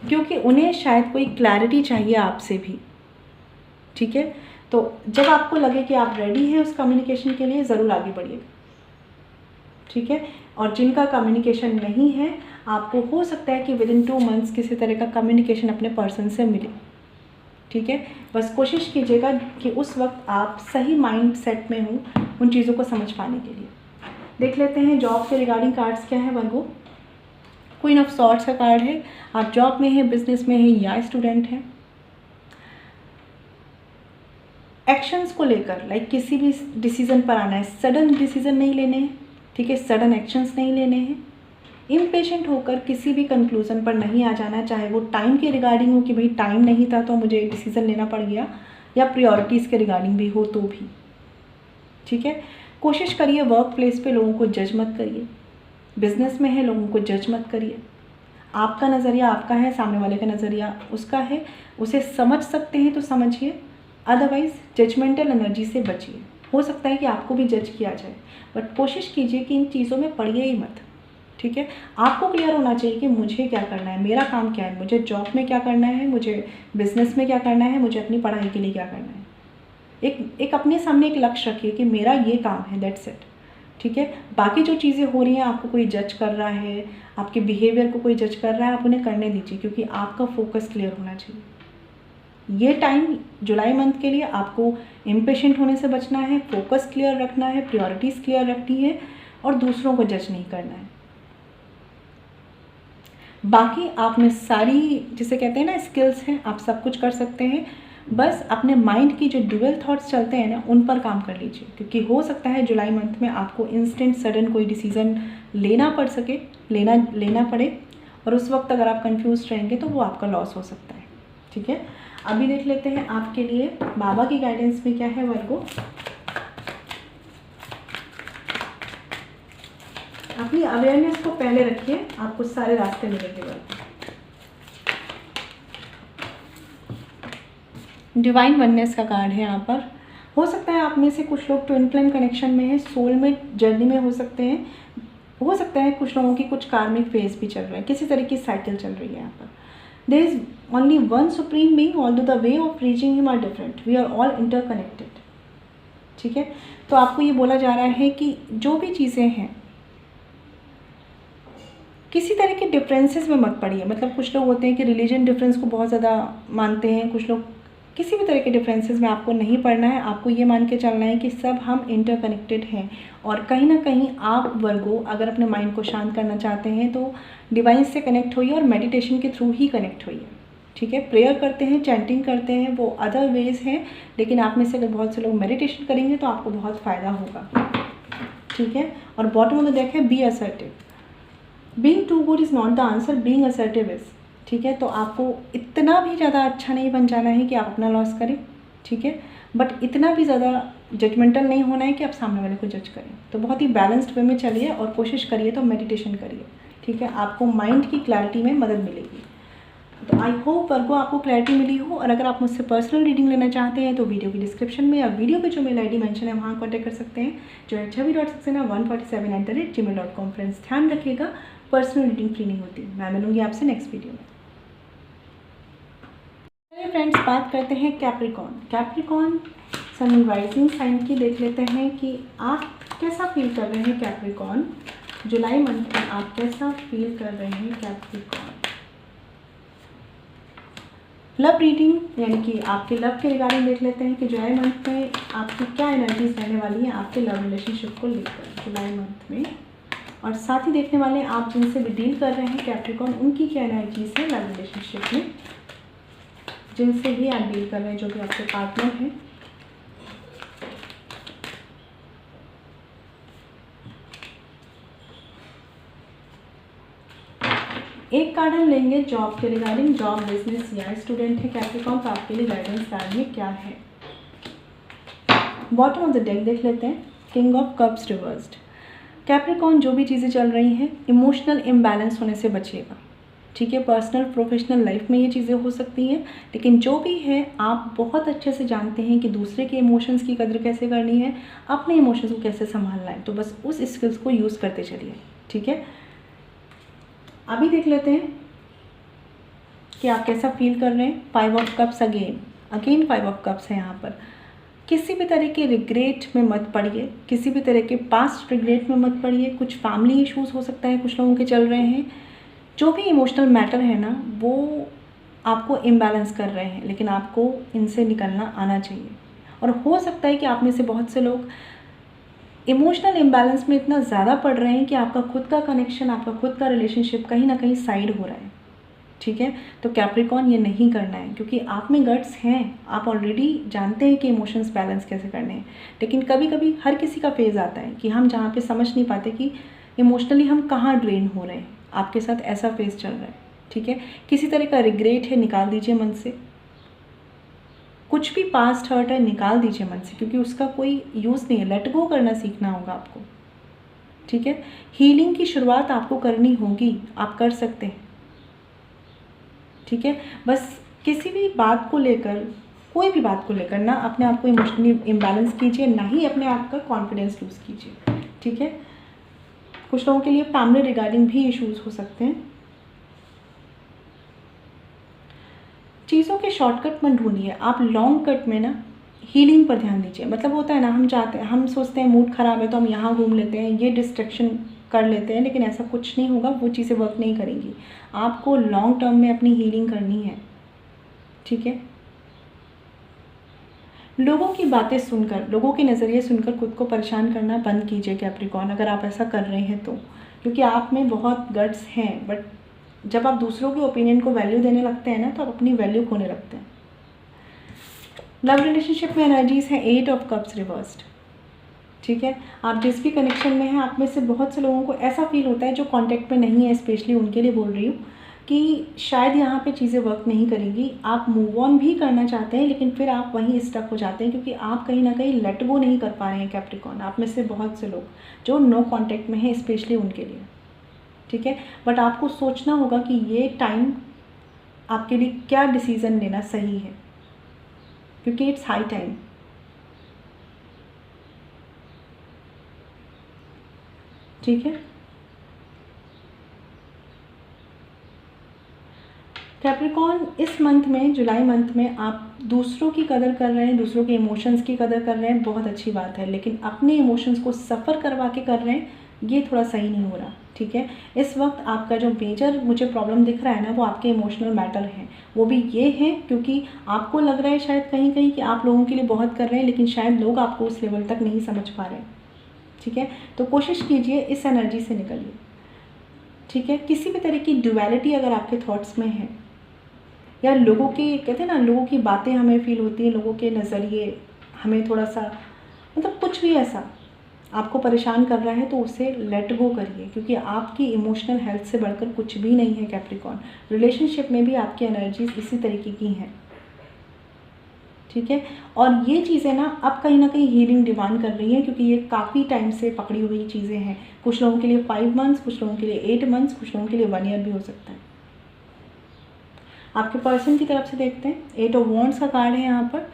क्योंकि उन्हें शायद कोई क्लैरिटी चाहिए आपसे भी। ठीक है, तो जब आपको लगे कि आप रेडी हैं उस कम्युनिकेशन के लिए, ज़रूर आगे बढ़िएगा। ठीक है, और जिनका कम्युनिकेशन नहीं है, आपको हो सकता है कि विद इन 2 मंथ्स किसी तरह का कम्युनिकेशन अपने पर्सन से मिले। ठीक है, बस कोशिश कीजिएगा कि उस वक्त आप सही माइंड सेट में हों उन चीज़ों को समझ पाने के लिए। देख लेते हैं जॉब के रिगार्डिंग कार्ड्स क्या है वर्गो। क्वीन ऑफ सॉर्ड्स का कार्ड है, आप जॉब में हैं, बिजनेस में हैं या स्टूडेंट हैं। एक्शंस को लेकर लाइक किसी भी डिसीज़न पर आना है, सडन डिसीज़न नहीं लेने हैं। ठीक है, सडन एक्शंस नहीं लेने हैं। इम्पेशेंट होकर किसी भी कंक्लूज़न पर नहीं आ जाना, चाहे वो टाइम के रिगार्डिंग हो कि भाई टाइम नहीं था तो मुझे डिसीज़न लेना पड़ गया, या प्रायोरिटीज़ के रिगार्डिंग भी हो तो भी। ठीक है, कोशिश करिए वर्क प्लेस पे लोगों को जज मत करिए, बिजनेस में है लोगों को जज मत करिए। आपका नज़रिया आपका है, सामने वाले का नज़रिया उसका है, उसे समझ सकते हैं तो समझिए, अदरवाइज़ जजमेंटल एनर्जी से बचिए। हो सकता है कि आपको भी जज किया जाए, बट कोशिश कीजिए कि इन चीज़ों में पड़िए ही मत। ठीक है, आपको क्लियर होना चाहिए कि मुझे क्या करना है, मेरा काम क्या है, मुझे जॉब में क्या करना है, मुझे बिजनेस में क्या करना है, मुझे अपनी पढ़ाई के लिए क्या करना है। एक अपने सामने एक लक्ष्य रखिए कि मेरा ये काम है, दैट्स इट। ठीक है, बाकी जो चीज़ें हो रही हैं, आपको कोई जज कर रहा है, आपके बिहेवियर को कोई जज कर रहा है, आप उन्हें करने दीजिए, क्योंकि आपका फोकस क्लियर होना चाहिए। ये टाइम जुलाई मंथ के लिए आपको इम्पेशेंट होने से बचना है, फोकस क्लियर रखना है, प्रायोरिटीज़ क्लियर रखनी है और दूसरों को जज नहीं करना है। बाकी आप में सारी जिसे कहते हैं ना स्किल्स हैं, आप सब कुछ कर सकते हैं। बस अपने माइंड की जो ड्यूअल थॉट्स चलते हैं ना, उन पर काम कर लीजिए, क्योंकि हो सकता है जुलाई मंथ में आपको इंस्टेंट सडन कोई डिसीज़न लेना पड़े, और उस वक्त अगर आप कंफ्यूज रहेंगे तो वो आपका लॉस हो सकता है। ठीक है, अभी देख लेते हैं आपके लिए बाबा की गाइडेंस में क्या है वर्गो। अपनी अवेयरनेस को पहले रखिए, आपको सारे रास्ते मिलेंगे वर्गो। डिवाइन वननेस का कार्ड है यहाँ पर। हो सकता है आप में से कुछ लोग ट्विन फ्लेम कनेक्शन में हैं, सोलमेट जर्नी में हो सकते हैं। हो सकता है कुछ लोगों की कुछ कार्मिक फेज भी चल रहा है, किसी तरह की साइकिल चल रही है यहाँ पर। There is only one supreme being, although the way of reaching him are different. We are all interconnected. ठीक है, तो आपको ये बोला जा रहा है कि जो भी चीज़ें हैं किसी तरह के डिफरेंसेस में मत पड़िए। मतलब कुछ लोग होते हैं कि रिलीजन डिफरेंस को बहुत ज़्यादा मानते हैं, कुछ लोग किसी भी तरह के डिफरेंसेस में आपको नहीं पड़ना है। आपको ये मान के चलना है कि सब हम इंटरकनेक्टेड हैं, और कहीं ना कहीं आप वर्गो अगर अपने माइंड को शांत करना चाहते हैं तो डिवाइन से कनेक्ट होइए और मेडिटेशन के थ्रू ही कनेक्ट होइए। ठीक है, प्रेयर करते हैं, चैंटिंग करते हैं, वो अदर वेज हैं, लेकिन आप में से अगर बहुत से लोग मेडिटेशन करेंगे तो आपको बहुत फ़ायदा होगा। ठीक है, और बॉटम ऑफ द डेक है be assertive. Being too good is not the answer, being assertive is. ठीक है, तो आपको इतना भी ज़्यादा अच्छा नहीं बन जाना है कि आप अपना लॉस करें। ठीक है, बट इतना भी ज़्यादा जजमेंटल नहीं होना है कि आप सामने वाले को जज करें। तो बहुत ही बैलेंस्ड वे में चलिए और कोशिश करिए तो मेडिटेशन करिए। ठीक है, आपको माइंड की क्लैरिटी में मदद मिलेगी। तो आई होप वर्गो आपको क्लैरिटी मिली हो, और अगर आप मुझसे पर्सनल रीडिंग लेना चाहते हैं तो वीडियो की डिस्क्रिप्शन में या वीडियो पे जो मेल ID मेंशन है वहाँ कॉन्टैक्ट कर सकते हैं, जो है chavi.saxena147@gmail.com। फ्रेंड्स ध्यान रखिएगा, पर्सनल रीडिंग फ्री नहीं होती। मैं मिलूंगी आपसे नेक्स्ट वीडियो में। चलिए फ्रेंड्स, बात करते हैं कैप्रिकॉन सन राइजिंग साइन की। देख लेते हैं कि आप कैसा फील कर रहे हैं कैप्रिकॉन, जुलाई मंथ में आप कैसा फील कर रहे हैं कैप्रिकॉन। लव रीडिंग यानी कि आपके लव के रिगार्डिंग देख लेते हैं कि जुलाई मंथ में आपकी क्या एनर्जीज रहने वाली हैं आपके लव रिलेशनशिप को लेकर जुलाई मंथ में। और साथ ही देखने वाले हैं आप जिनसे भी डील कर रहे हैं कैप्रिकॉर्न, उनकी क्या एनर्जीज है लव रिलेशनशिप में, जिनसे भी आप डील कर रहे हैं, जो भी आपके पार्टनर हैं। एक कार्ड हम लेंगे जॉब के रिगार्डिंग, जॉब बिजनेस या स्टूडेंट है कैप्रिकॉर्न, तो आपके लिए गाइडेंस कार्ड में क्या है। बॉटम ऑफ द डेक देख लेते हैं, king of cups reversed. Capricorn जो भी चीज़ें चल रही हैं इमोशनल इम्बैलेंस होने से बचेगा, ठीक है। पर्सनल प्रोफेशनल लाइफ में ये चीज़ें हो सकती हैं, लेकिन जो भी है आप बहुत अच्छे से जानते हैं कि दूसरे के इमोशंस की कदर कैसे करनी है, अपने इमोशंस को कैसे संभालना है, तो बस उस स्किल्स को यूज़ करते चलिए, ठीक है। अभी देख लेते हैं कि आप कैसा फील कर रहे हैं। 5 of cups again 5 of cups है यहाँ पर। किसी भी तरह के रिग्रेट में मत पड़िए, किसी भी तरह के पास्ट रिग्रेट में मत पड़िए। कुछ फैमिली इश्यूज़ हो सकता है कुछ लोगों के चल रहे हैं, जो भी इमोशनल मैटर है ना वो आपको इम्बैलेंस कर रहे हैं, लेकिन आपको इनसे निकलना आना चाहिए। और हो सकता है कि आप में से बहुत से लोग इमोशनल इम्बैलेंस में इतना ज़्यादा पड़ रहे हैं कि आपका खुद का कनेक्शन, आपका खुद का रिलेशनशिप कहीं ना कहीं साइड हो रहा है, ठीक है। तो कैप्रिकॉर्न ये नहीं करना है, क्योंकि आप में गट्स हैं, आप ऑलरेडी जानते हैं कि इमोशंस बैलेंस कैसे करने हैं। लेकिन कभी कभी हर किसी का फेज़ आता है कि हम जहाँ पे समझ नहीं पाते कि इमोशनली हम कहाँ ड्रेन हो रहे हैं। आपके साथ ऐसा फेज़ चल रहा है, ठीक है। किसी तरह का रिग्रेट है, निकाल दीजिए मन से। कुछ भी पास्ट हर्ट है, निकाल दीजिए मन से, क्योंकि उसका कोई यूज़ नहीं है। लेट गो करना सीखना होगा आपको, ठीक है। हीलिंग की शुरुआत आपको करनी होगी, आप कर सकते हैं, ठीक है। बस किसी भी बात को लेकर, कोई भी बात को लेकर ना अपने आप को इमोशनली इम्बैलेंस कीजिए, ना ही अपने आप का कॉन्फिडेंस लूज़ कीजिए, ठीक है। कुछ लोगों के लिए फैमिली रिगार्डिंग भी इश्यूज़ हो सकते हैं। चीज़ों के शॉर्टकट मत ढूंढिए, आप लॉन्ग कट में ना हीलिंग पर ध्यान दीजिए। मतलब होता है ना, हम सोचते हैं मूड ख़राब है तो हम यहाँ घूम लेते हैं, ये डिस्ट्रैक्शन कर लेते हैं, लेकिन ऐसा कुछ नहीं होगा, वो चीज़ें वर्क नहीं करेंगी। आपको लॉन्ग टर्म में अपनी हीलिंग करनी है, ठीक है। लोगों की बातें सुनकर, लोगों के नज़रिए सुनकर खुद को परेशान करना बंद कीजिए कैप्रिकॉर्न, अगर आप ऐसा कर रहे हैं तो। क्योंकि आप में बहुत गट्स हैं, बट जब आप दूसरों के ओपिनियन को वैल्यू देने लगते हैं ना, तो आप अपनी वैल्यू खोने लगते हैं। लव रिलेशनशिप में एनर्जीज हैं 8 ऑफ कप्स रिवर्स्ड, ठीक है। आप जिस भी कनेक्शन में हैं, आप में से बहुत से लोगों को ऐसा फील होता है जो कांटेक्ट में नहीं है, स्पेशली उनके लिए बोल रही हूँ कि शायद यहाँ पे चीज़ें वर्क नहीं करेंगी। आप मूव ऑन भी करना चाहते हैं, लेकिन फिर आप वहीं स्टक हो जाते हैं, क्योंकि आप कहीं ना कहीं लेट गो नहीं कर पा रहे हैं कैप्रिकॉर्न। आप में से बहुत से लोग जो नो कॉन्टैक्ट में हैं, स्पेशली उनके लिए, ठीक है। बट आपको सोचना होगा कि ये टाइम आपके लिए क्या डिसीज़न लेना सही है, क्योंकि इट्स हाई टाइम, ठीक है। कैप्रिकॉर्न इस मंथ में, जुलाई मंथ में आप दूसरों की कदर कर रहे हैं, दूसरों के इमोशंस की कदर कर रहे हैं, बहुत अच्छी बात है। लेकिन अपने इमोशंस को सफ़र करवा के कर रहे हैं, ये थोड़ा सही नहीं हो रहा, ठीक है। इस वक्त आपका जो मेजर मुझे प्रॉब्लम दिख रहा है ना, वो आपके इमोशनल मैटर हैं। वो भी ये है क्योंकि आपको लग रहा है शायद कहीं कहीं कि आप लोगों के लिए बहुत कर रहे हैं, लेकिन शायद लोग आपको उस लेवल तक नहीं समझ पा रहे हैं, ठीक है। तो कोशिश कीजिए इस एनर्जी से निकलिए, ठीक है। किसी भी तरह की ड्युअलिटी अगर आपके थॉट्स में है, या लोगों की, कहते हैं ना, लोगों की बातें हमें फील होती हैं, लोगों के नज़रिए हमें थोड़ा सा, मतलब कुछ भी ऐसा आपको परेशान कर रहा है, तो उसे लेट गो करिए, क्योंकि आपकी इमोशनल हेल्थ से बढ़कर कुछ भी नहीं है कैप्रिकॉर्न। रिलेशनशिप में भी आपकी एनर्जीज इसी तरीके की हैं, ठीक है। और ये चीज़ें ना अब कहीं ना कहीं हीलिंग डिमांड कर रही हैं, क्योंकि ये काफ़ी टाइम से पकड़ी हुई चीज़ें हैं। कुछ लोगों के लिए 5 मंथ्स, कुछ लोगों के लिए 8 मंथ्स, कुछ लोगों के लिए 1 ईयर भी हो सकता है। आपके पर्सन की तरफ से देखते हैं, 8 ऑफ वॉन्ड्स का कार्ड है यहाँ पर।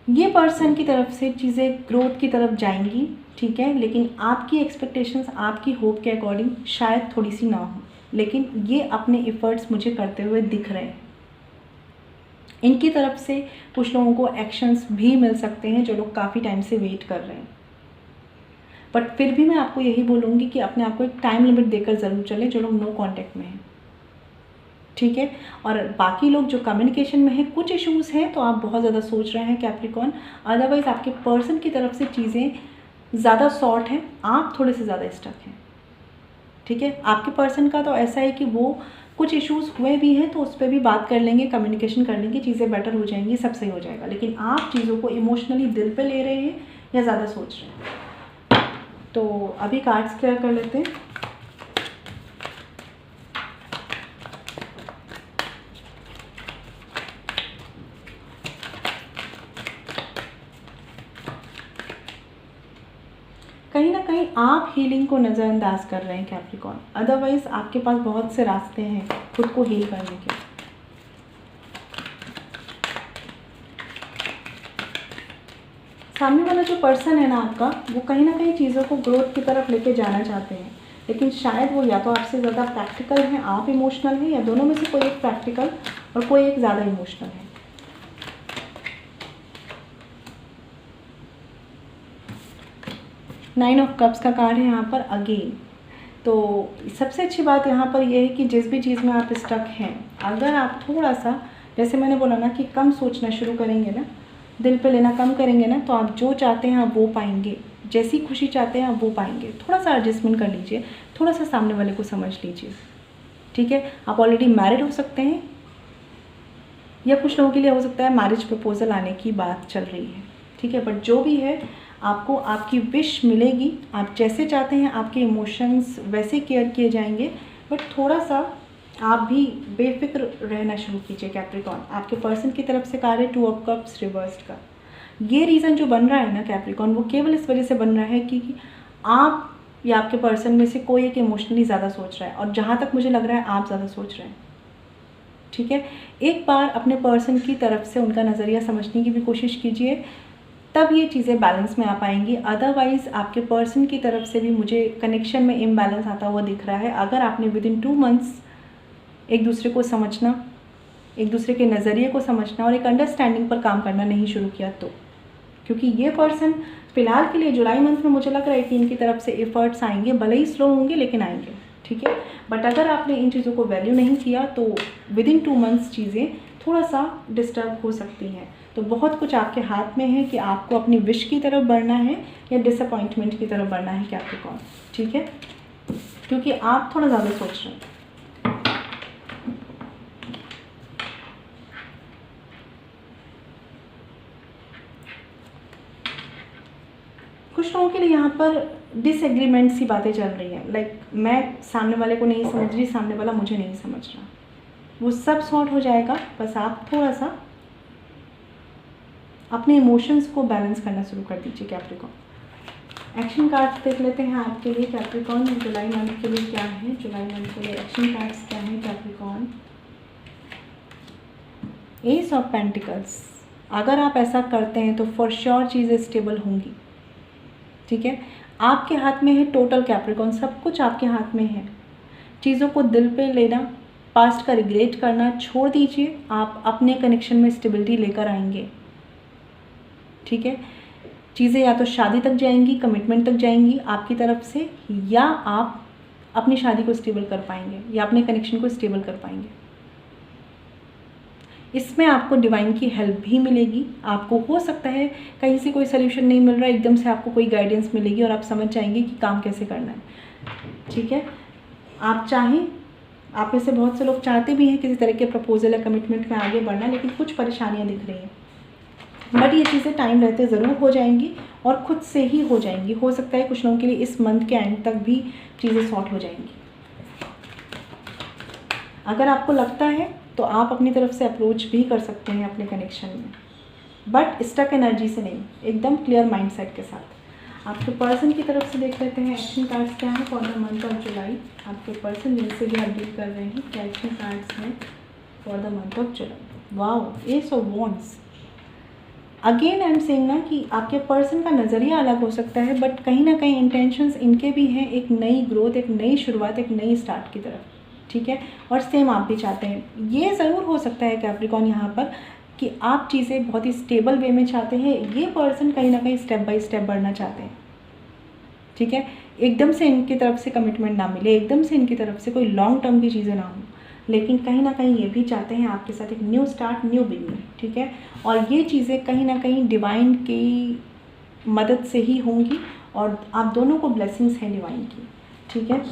ये पर्सन की तरफ से चीज़ें ग्रोथ की तरफ जाएंगी, ठीक है, लेकिन आपकी एक्सपेक्टेशंस, आपकी होप के अकॉर्डिंग शायद थोड़ी सी ना हो, लेकिन ये अपने एफर्ट्स मुझे करते हुए दिख रहे हैं। इनकी तरफ से कुछ लोगों को एक्शंस भी मिल सकते हैं, जो लोग काफ़ी टाइम से वेट कर रहे हैं। बट फिर भी मैं आपको यही बोलूँगी कि अपने आप को एक टाइम लिमिट देकर ज़रूर चलें, जो लोग नो कॉन्टैक्ट में हैं, ठीक है। और बाकी लोग जो कम्युनिकेशन में है, कुछ इश्यूज़ हैं तो आप बहुत ज़्यादा सोच रहे हैं कैप्रिकॉर्न, अदरवाइज़ आपके पर्सन की तरफ से चीज़ें ज़्यादा सॉर्ट हैं, आप थोड़े से ज़्यादा स्टक हैं, ठीक है। आपके पर्सन का तो ऐसा है कि वो कुछ इश्यूज़ हुए भी हैं तो उस पर भी बात कर लेंगे, कम्युनिकेशन कर लेंगे, चीज़ें बेटर हो जाएंगी, सब सही हो जाएगा। लेकिन आप चीज़ों को इमोशनली दिल पे ले रहे हैं या ज़्यादा सोच रहे हैं। तो अभी कार्ड्स क्लियर कर लेते हैं। कहीं ना कहीं आप हीलिंग को नज़रअंदाज कर रहे हैं कैप्रिकॉर्न, अदरवाइज आपके पास बहुत से रास्ते हैं खुद को हील करने के। सामने वाला जो पर्सन है ना आपका, वो कहीं ना कहीं चीज़ों को ग्रोथ की तरफ लेके जाना चाहते हैं, लेकिन शायद वो या तो आपसे ज़्यादा प्रैक्टिकल हैं, आप इमोशनल हैं, या दोनों में से कोई एक प्रैक्टिकल और कोई एक ज़्यादा इमोशनल है। नाइन ऑफ कप्स का कार्ड है यहाँ पर अगेन। तो सबसे अच्छी बात यहाँ पर यह है कि जिस भी चीज़ में आप स्टक हैं, अगर आप थोड़ा सा, जैसे मैंने बोला ना कि कम सोचना शुरू करेंगे ना, दिल पे लेना कम करेंगे ना, तो आप जो चाहते हैं आप वो पाएंगे, जैसी खुशी चाहते हैं आप वो पाएंगे। थोड़ा सा एडजस्टमेंट कर लीजिए, थोड़ा सा सामने वाले को समझ लीजिए, ठीक है। आप ऑलरेडी मैरिड हो सकते हैं, या कुछ लोगों के लिए हो सकता है मैरिज प्रपोजल आने की बात चल रही है, ठीक है। बट जो भी है, आपको आपकी विश मिलेगी, आप जैसे चाहते हैं आपके इमोशंस वैसे केयर किए जाएंगे। बट थोड़ा सा आप भी बेफिक्र रहना शुरू कीजिए कैप्रिकॉर्न। आपके पर्सन की तरफ से कार्ड है 2 ऑफ कप्स रिवर्स्ड का। ये रीज़न जो बन रहा है ना कैप्रिकॉर्न, वो केवल इस वजह से बन रहा है कि आप या आपके पर्सन में से कोई एक इमोशनली ज़्यादा सोच रहा है, और जहाँ तक मुझे लग रहा है आप ज़्यादा सोच रहे हैं, ठीक है। एक बार अपने पर्सन की तरफ से उनका नज़रिया समझने की भी कोशिश कीजिए, तब ये चीज़ें बैलेंस में आ पाएंगी। अदरवाइज़ आपके पर्सन की तरफ से भी मुझे कनेक्शन में इम्बैलेंस आता हुआ दिख रहा है। अगर आपने विद इन 2 मंथ्स एक दूसरे को समझना, एक दूसरे के नज़रिए को समझना और एक अंडरस्टैंडिंग पर काम करना नहीं शुरू किया तो, क्योंकि ये पर्सन फ़िलहाल के लिए जुलाई मंथ में मुझे लग रहा है कि इनकी तरफ से एफर्ट्स आएंगे, भले ही स्लो होंगे लेकिन आएंगे, ठीक है। बट अगर आपने इन चीज़ों को वैल्यू नहीं किया तो विद इन 2 मंथ्स चीज़ें थोड़ा सा डिस्टर्ब हो सकती हैं। तो बहुत कुछ आपके हाथ में है कि आपको अपनी विश की तरफ बढ़ना है या डिसअपॉइंटमेंट की तरफ बढ़ना है कैप्रिकॉर्न, ठीक है, क्योंकि आप थोड़ा ज़्यादा सोच रहे हैं। कुछ लोगों के लिए यहाँ पर डिसएग्रीमेंट सी बातें चल रही हैं, लाइक मैं सामने वाले को नहीं समझ रही, सामने वाला मुझे नहीं समझ रहा, वो सब सॉर्ट हो जाएगा। बस आप थोड़ा सा अपने इमोशंस को बैलेंस करना शुरू कर दीजिए कैप्रिकॉर्न। एक्शन कार्ड्स देख लेते हैं आपके लिए कैप्रिकॉर्न, जुलाई मंथ के लिए क्या है। जुलाई मंथ के लिए एक्शन कार्ड्स क्या हैं कैप्रिकॉर्न। एस ऑफ पेंटिकल्स, अगर आप ऐसा करते हैं तो फॉर श्योर चीज़ें स्टेबल होंगी, ठीक है। आपके हाथ में है टोटल कैप्रिकॉर्न, सब कुछ आपके हाथ में है। चीज़ों को दिल पे लेना, पास्ट का रिग्रेट करना छोड़ दीजिए, आप अपने कनेक्शन में स्टेबिलिटी लेकर आएंगे, ठीक है। चीज़ें या तो शादी तक जाएंगी, कमिटमेंट तक जाएंगी आपकी तरफ से, या आप अपनी शादी को स्टेबल कर पाएंगे या अपने कनेक्शन को स्टेबल कर पाएंगे। इसमें आपको डिवाइन की हेल्प भी मिलेगी। आपको हो सकता है कहीं से कोई सोल्यूशन नहीं मिल रहा है, एकदम से आपको कोई गाइडेंस मिलेगी और आप समझ जाएंगे कि काम कैसे करना है, ठीक है। आप चाहें, आप में से बहुत से लोग चाहते भी हैं किसी तरह के प्रपोजल या कमिटमेंट में आगे बढ़ना, लेकिन कुछ परेशानियां दिख रही हैं। बट ये चीज़ें टाइम रहते ज़रूर हो जाएंगी और खुद से ही हो जाएंगी। हो सकता है कुछ लोगों के लिए इस मंथ के एंड तक भी चीज़ें सॉर्ट हो जाएंगी। अगर आपको लगता है तो आप अपनी तरफ से अप्रोच भी कर सकते हैं अपने कनेक्शन में, बट स्टक एनर्जी से नहीं, एकदम क्लियर माइंडसेट के साथ। आपके पर्सन की तरफ से देख लेते हैं एक्शन कार्ड्स क्या हैं फॉर द मंथ ऑफ जुलाई। आपके पर्सन जिनसे भी आप डील कर रहे हैं, क्या एक्शन कार्ड्स हैं for the month of July. Wow, S of wands. Again I am saying ना कि आपके पर्सन का नज़रिया अलग हो सकता है, बट कहीं ना कहीं इंटेंशंस इनके भी हैं एक नई ग्रोथ, एक नई शुरुआत, एक नई स्टार्ट की तरफ, ठीक है। और सेम आप भी चाहते हैं। ये ज़रूर हो सकता है कैप्रिकॉर्न यहाँ पर कि आप चीज़ें बहुत ही स्टेबल वे में चाहते हैं, ये पर्सन कहीं ना कहीं स्टेप बाय स्टेप बढ़ना चाहते हैं, ठीक है। एकदम से इनकी तरफ से कमिटमेंट ना मिले, एकदम से इनकी तरफ से कोई लॉन्ग टर्म की चीज़ें ना हो, लेकिन कहीं ना कहीं ये भी चाहते हैं आपके साथ एक न्यू स्टार्ट, न्यू बिगिनिंग, ठीक है। और ये चीज़ें कहीं ना कहीं डिवाइन की मदद से ही होंगी और आप दोनों को ब्लेसिंग्स हैं डिवाइन की, ठीक है।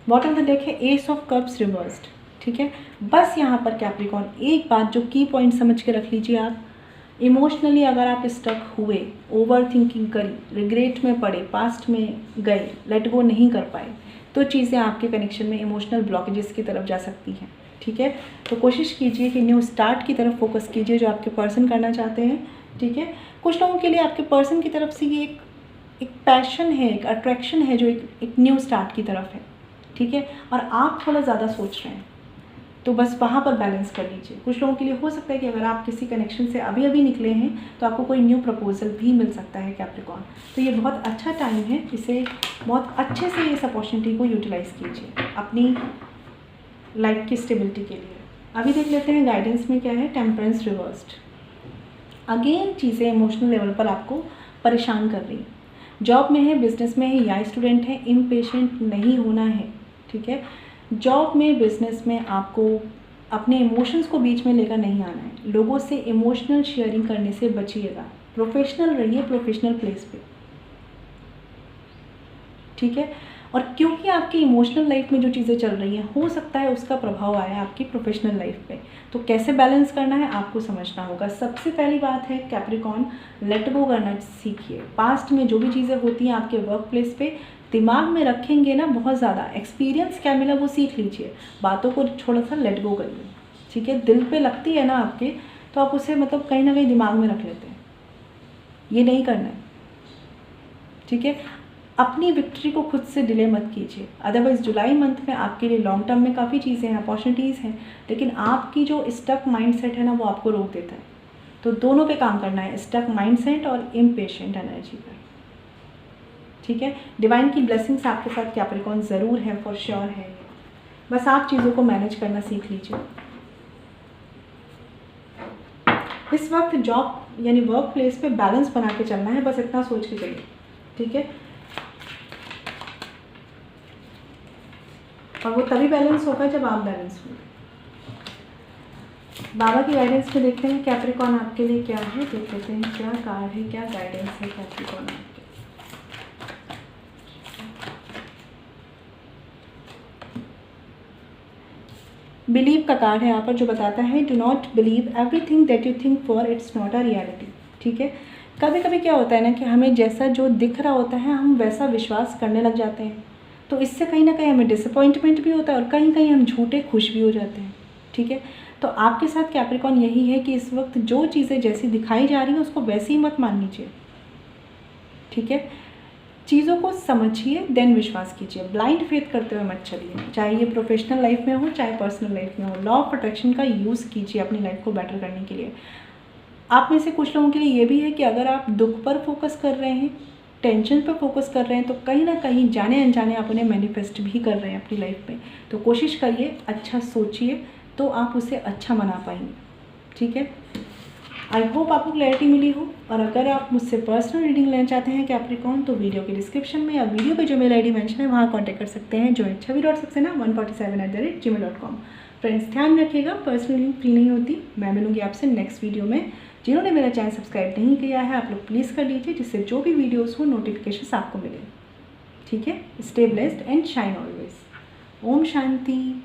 बॉटम में देखें एस ऑफ कप्स रिवर्स्ड, ठीक है। बस यहाँ पर कैप्रिकॉर्न एक बात जो की पॉइंट समझ के रख लीजिए, आप इमोशनली अगर आप स्टक हुए, ओवर थिंकिंग करी, रिग्रेट में पड़े, पास्ट में गए, लेट गो नहीं कर पाए, तो चीज़ें आपके कनेक्शन में इमोशनल ब्लॉकेजेस की तरफ जा सकती हैं, ठीक है। तो कोशिश कीजिए कि न्यू स्टार्ट की तरफ फोकस कीजिए जो आपके पर्सन करना चाहते हैं, ठीक है। कुछ लोगों के लिए आपके पर्सन की तरफ से ये एक पैशन है, एक अट्रैक्शन है जो एक न्यू स्टार्ट की तरफ है, ठीक है। और आप थोड़ा ज़्यादा सोच रहे हैं, तो बस वहाँ पर बैलेंस कर लीजिए। कुछ लोगों के लिए हो सकता है कि अगर आप किसी कनेक्शन से अभी अभी निकले हैं तो आपको कोई न्यू प्रपोजल भी मिल सकता है कैप्रिकॉर्न। तो ये बहुत अच्छा टाइम है, इसे बहुत अच्छे से इस अपॉर्चुनिटी को यूटिलाइज़ कीजिए अपनी लाइफ की स्टेबिलिटी के लिए। अभी देख लेते हैं गाइडेंस में क्या है। टेम्परेंस रिवर्स्ड, अगेन चीज़ें इमोशनल लेवल पर आपको परेशान कर रही हैं। जॉब में है, बिजनेस में है या स्टूडेंट है, इम्पेशेंट नहीं होना है, ठीक है। जॉब में, बिजनेस में आपको अपने इमोशंस को बीच में लेकर नहीं आना है। लोगों से इमोशनल शेयरिंग करने से बचिएगा। प्रोफेशनल रहिए, प्रोफेशनल प्लेस पे, ठीक है। और क्योंकि आपकी इमोशनल लाइफ में जो चीज़ें चल रही हैं, हो सकता है उसका प्रभाव आया आपकी प्रोफेशनल लाइफ पे। तो कैसे बैलेंस करना है आपको समझना होगा। सबसे पहली बात है कैप्रिकॉर्न, लेट गो करना सीखिए। पास्ट में जो भी चीज़ें होती हैं आपके वर्क प्लेस पे, दिमाग में रखेंगे ना बहुत ज़्यादा, एक्सपीरियंस क्या मिला वो सीख लीजिए, बातों को थोड़ा सा लेट गो करिए, ठीक है। दिल पे लगती है ना आपके, तो आप उसे मतलब कहीं ना कहीं दिमाग में रख लेते हैं, ये नहीं करना है, ठीक है। अपनी विक्ट्री को खुद से डिले मत कीजिए। अदरवाइज़ जुलाई मंथ में आपके लिए लॉन्ग टर्म में काफ़ी चीज़ें हैं, अपॉर्चुनिटीज़ हैं, लेकिन आपकी जो स्टक माइंडसेट है ना वो आपको रोक देता है। तो दोनों पे काम करना है, स्टक माइंडसेट और इम्पेशेंट एनर्जी पर, ठीक है। डिवाइन की ब्लेसिंग्स आपके साथ कैप्रिकॉर्न ज़रूर है, फॉर श्योर है। बस आप चीज़ों को मैनेज करना सीख लीजिए। इस वक्त जॉब यानी वर्क प्लेस पे बैलेंस बना के चलना है, बस इतना सोच के चलिए, ठीक है। और वो तभी बैलेंस होगा जब आप बैलेंस होंगे। बाबा की गाइडेंस में देखते हैं कैप्रिकॉर्न आपके लिए क्या है, देख लेते हैं क्या कार्ड है, क्या गाइडेंस है कैप्रिकॉर्न आपके। बिलीव का कार्ड है यहाँ पर जो बताता है do not believe everything that you think for its not a reality, ठीक है। कभी कभी क्या होता है ना कि हमें जैसा जो दिख रहा होता है हम वैसा विश्वास करने लग जाते हैं, तो इससे कहीं ना कहीं हमें डिसअपॉइंटमेंट भी होता है और कहीं कहीं हम झूठे खुश भी हो जाते हैं, ठीक है। तो आपके साथ कैप्रिकॉर्न यही है कि इस वक्त जो चीज़ें जैसी दिखाई जा रही हैं उसको वैसे ही मत मान लीजिए, ठीक है। चीज़ों को समझिए देन विश्वास कीजिए, ब्लाइंड फेथ करते हुए मत चलिए, चाहे ये प्रोफेशनल लाइफ में हो चाहे पर्सनल लाइफ में हो। लॉ ऑफ अट्रैक्शन का यूज़ कीजिए अपनी लाइफ को बेटर करने के लिए। आप में से कुछ लोगों के लिए ये भी है कि अगर आप दुख पर फोकस कर रहे हैं, टेंशन पर फोकस कर रहे हैं, तो कहीं ना कहीं जाने अनजाने आप उन्हें मैनिफेस्ट भी कर रहे हैं अपनी लाइफ में। तो कोशिश करिए, अच्छा सोचिए, तो आप उसे अच्छा बना पाएंगे, ठीक है। आई होप आपको क्लैरिटी मिली हो। और अगर आप मुझसे पर्सनल रीडिंग लेना चाहते हैं कैप्रिकॉर्न, तो वीडियो के डिस्क्रिप्शन में या वीडियो पे जो मेल ID मेंशन है वहाँ कॉन्टैक्ट कर सकते हैं, joinchavi.saxena147@gmail.com। फ्रेंड्स ध्यान रखिएगा, पर्सनल रीडिंग फ्री नहीं होती। मैं मिलूंगी आपसे नेक्स्ट वीडियो में। जिन्होंने मेरा चैनल सब्सक्राइब नहीं किया है आप लोग प्लीज़ कर लीजिए, जिससे जो भी वीडियोज़ हो नोटिफिकेशन आपको मिले, ठीक है। Stay blessed and shine always. Om Shanti.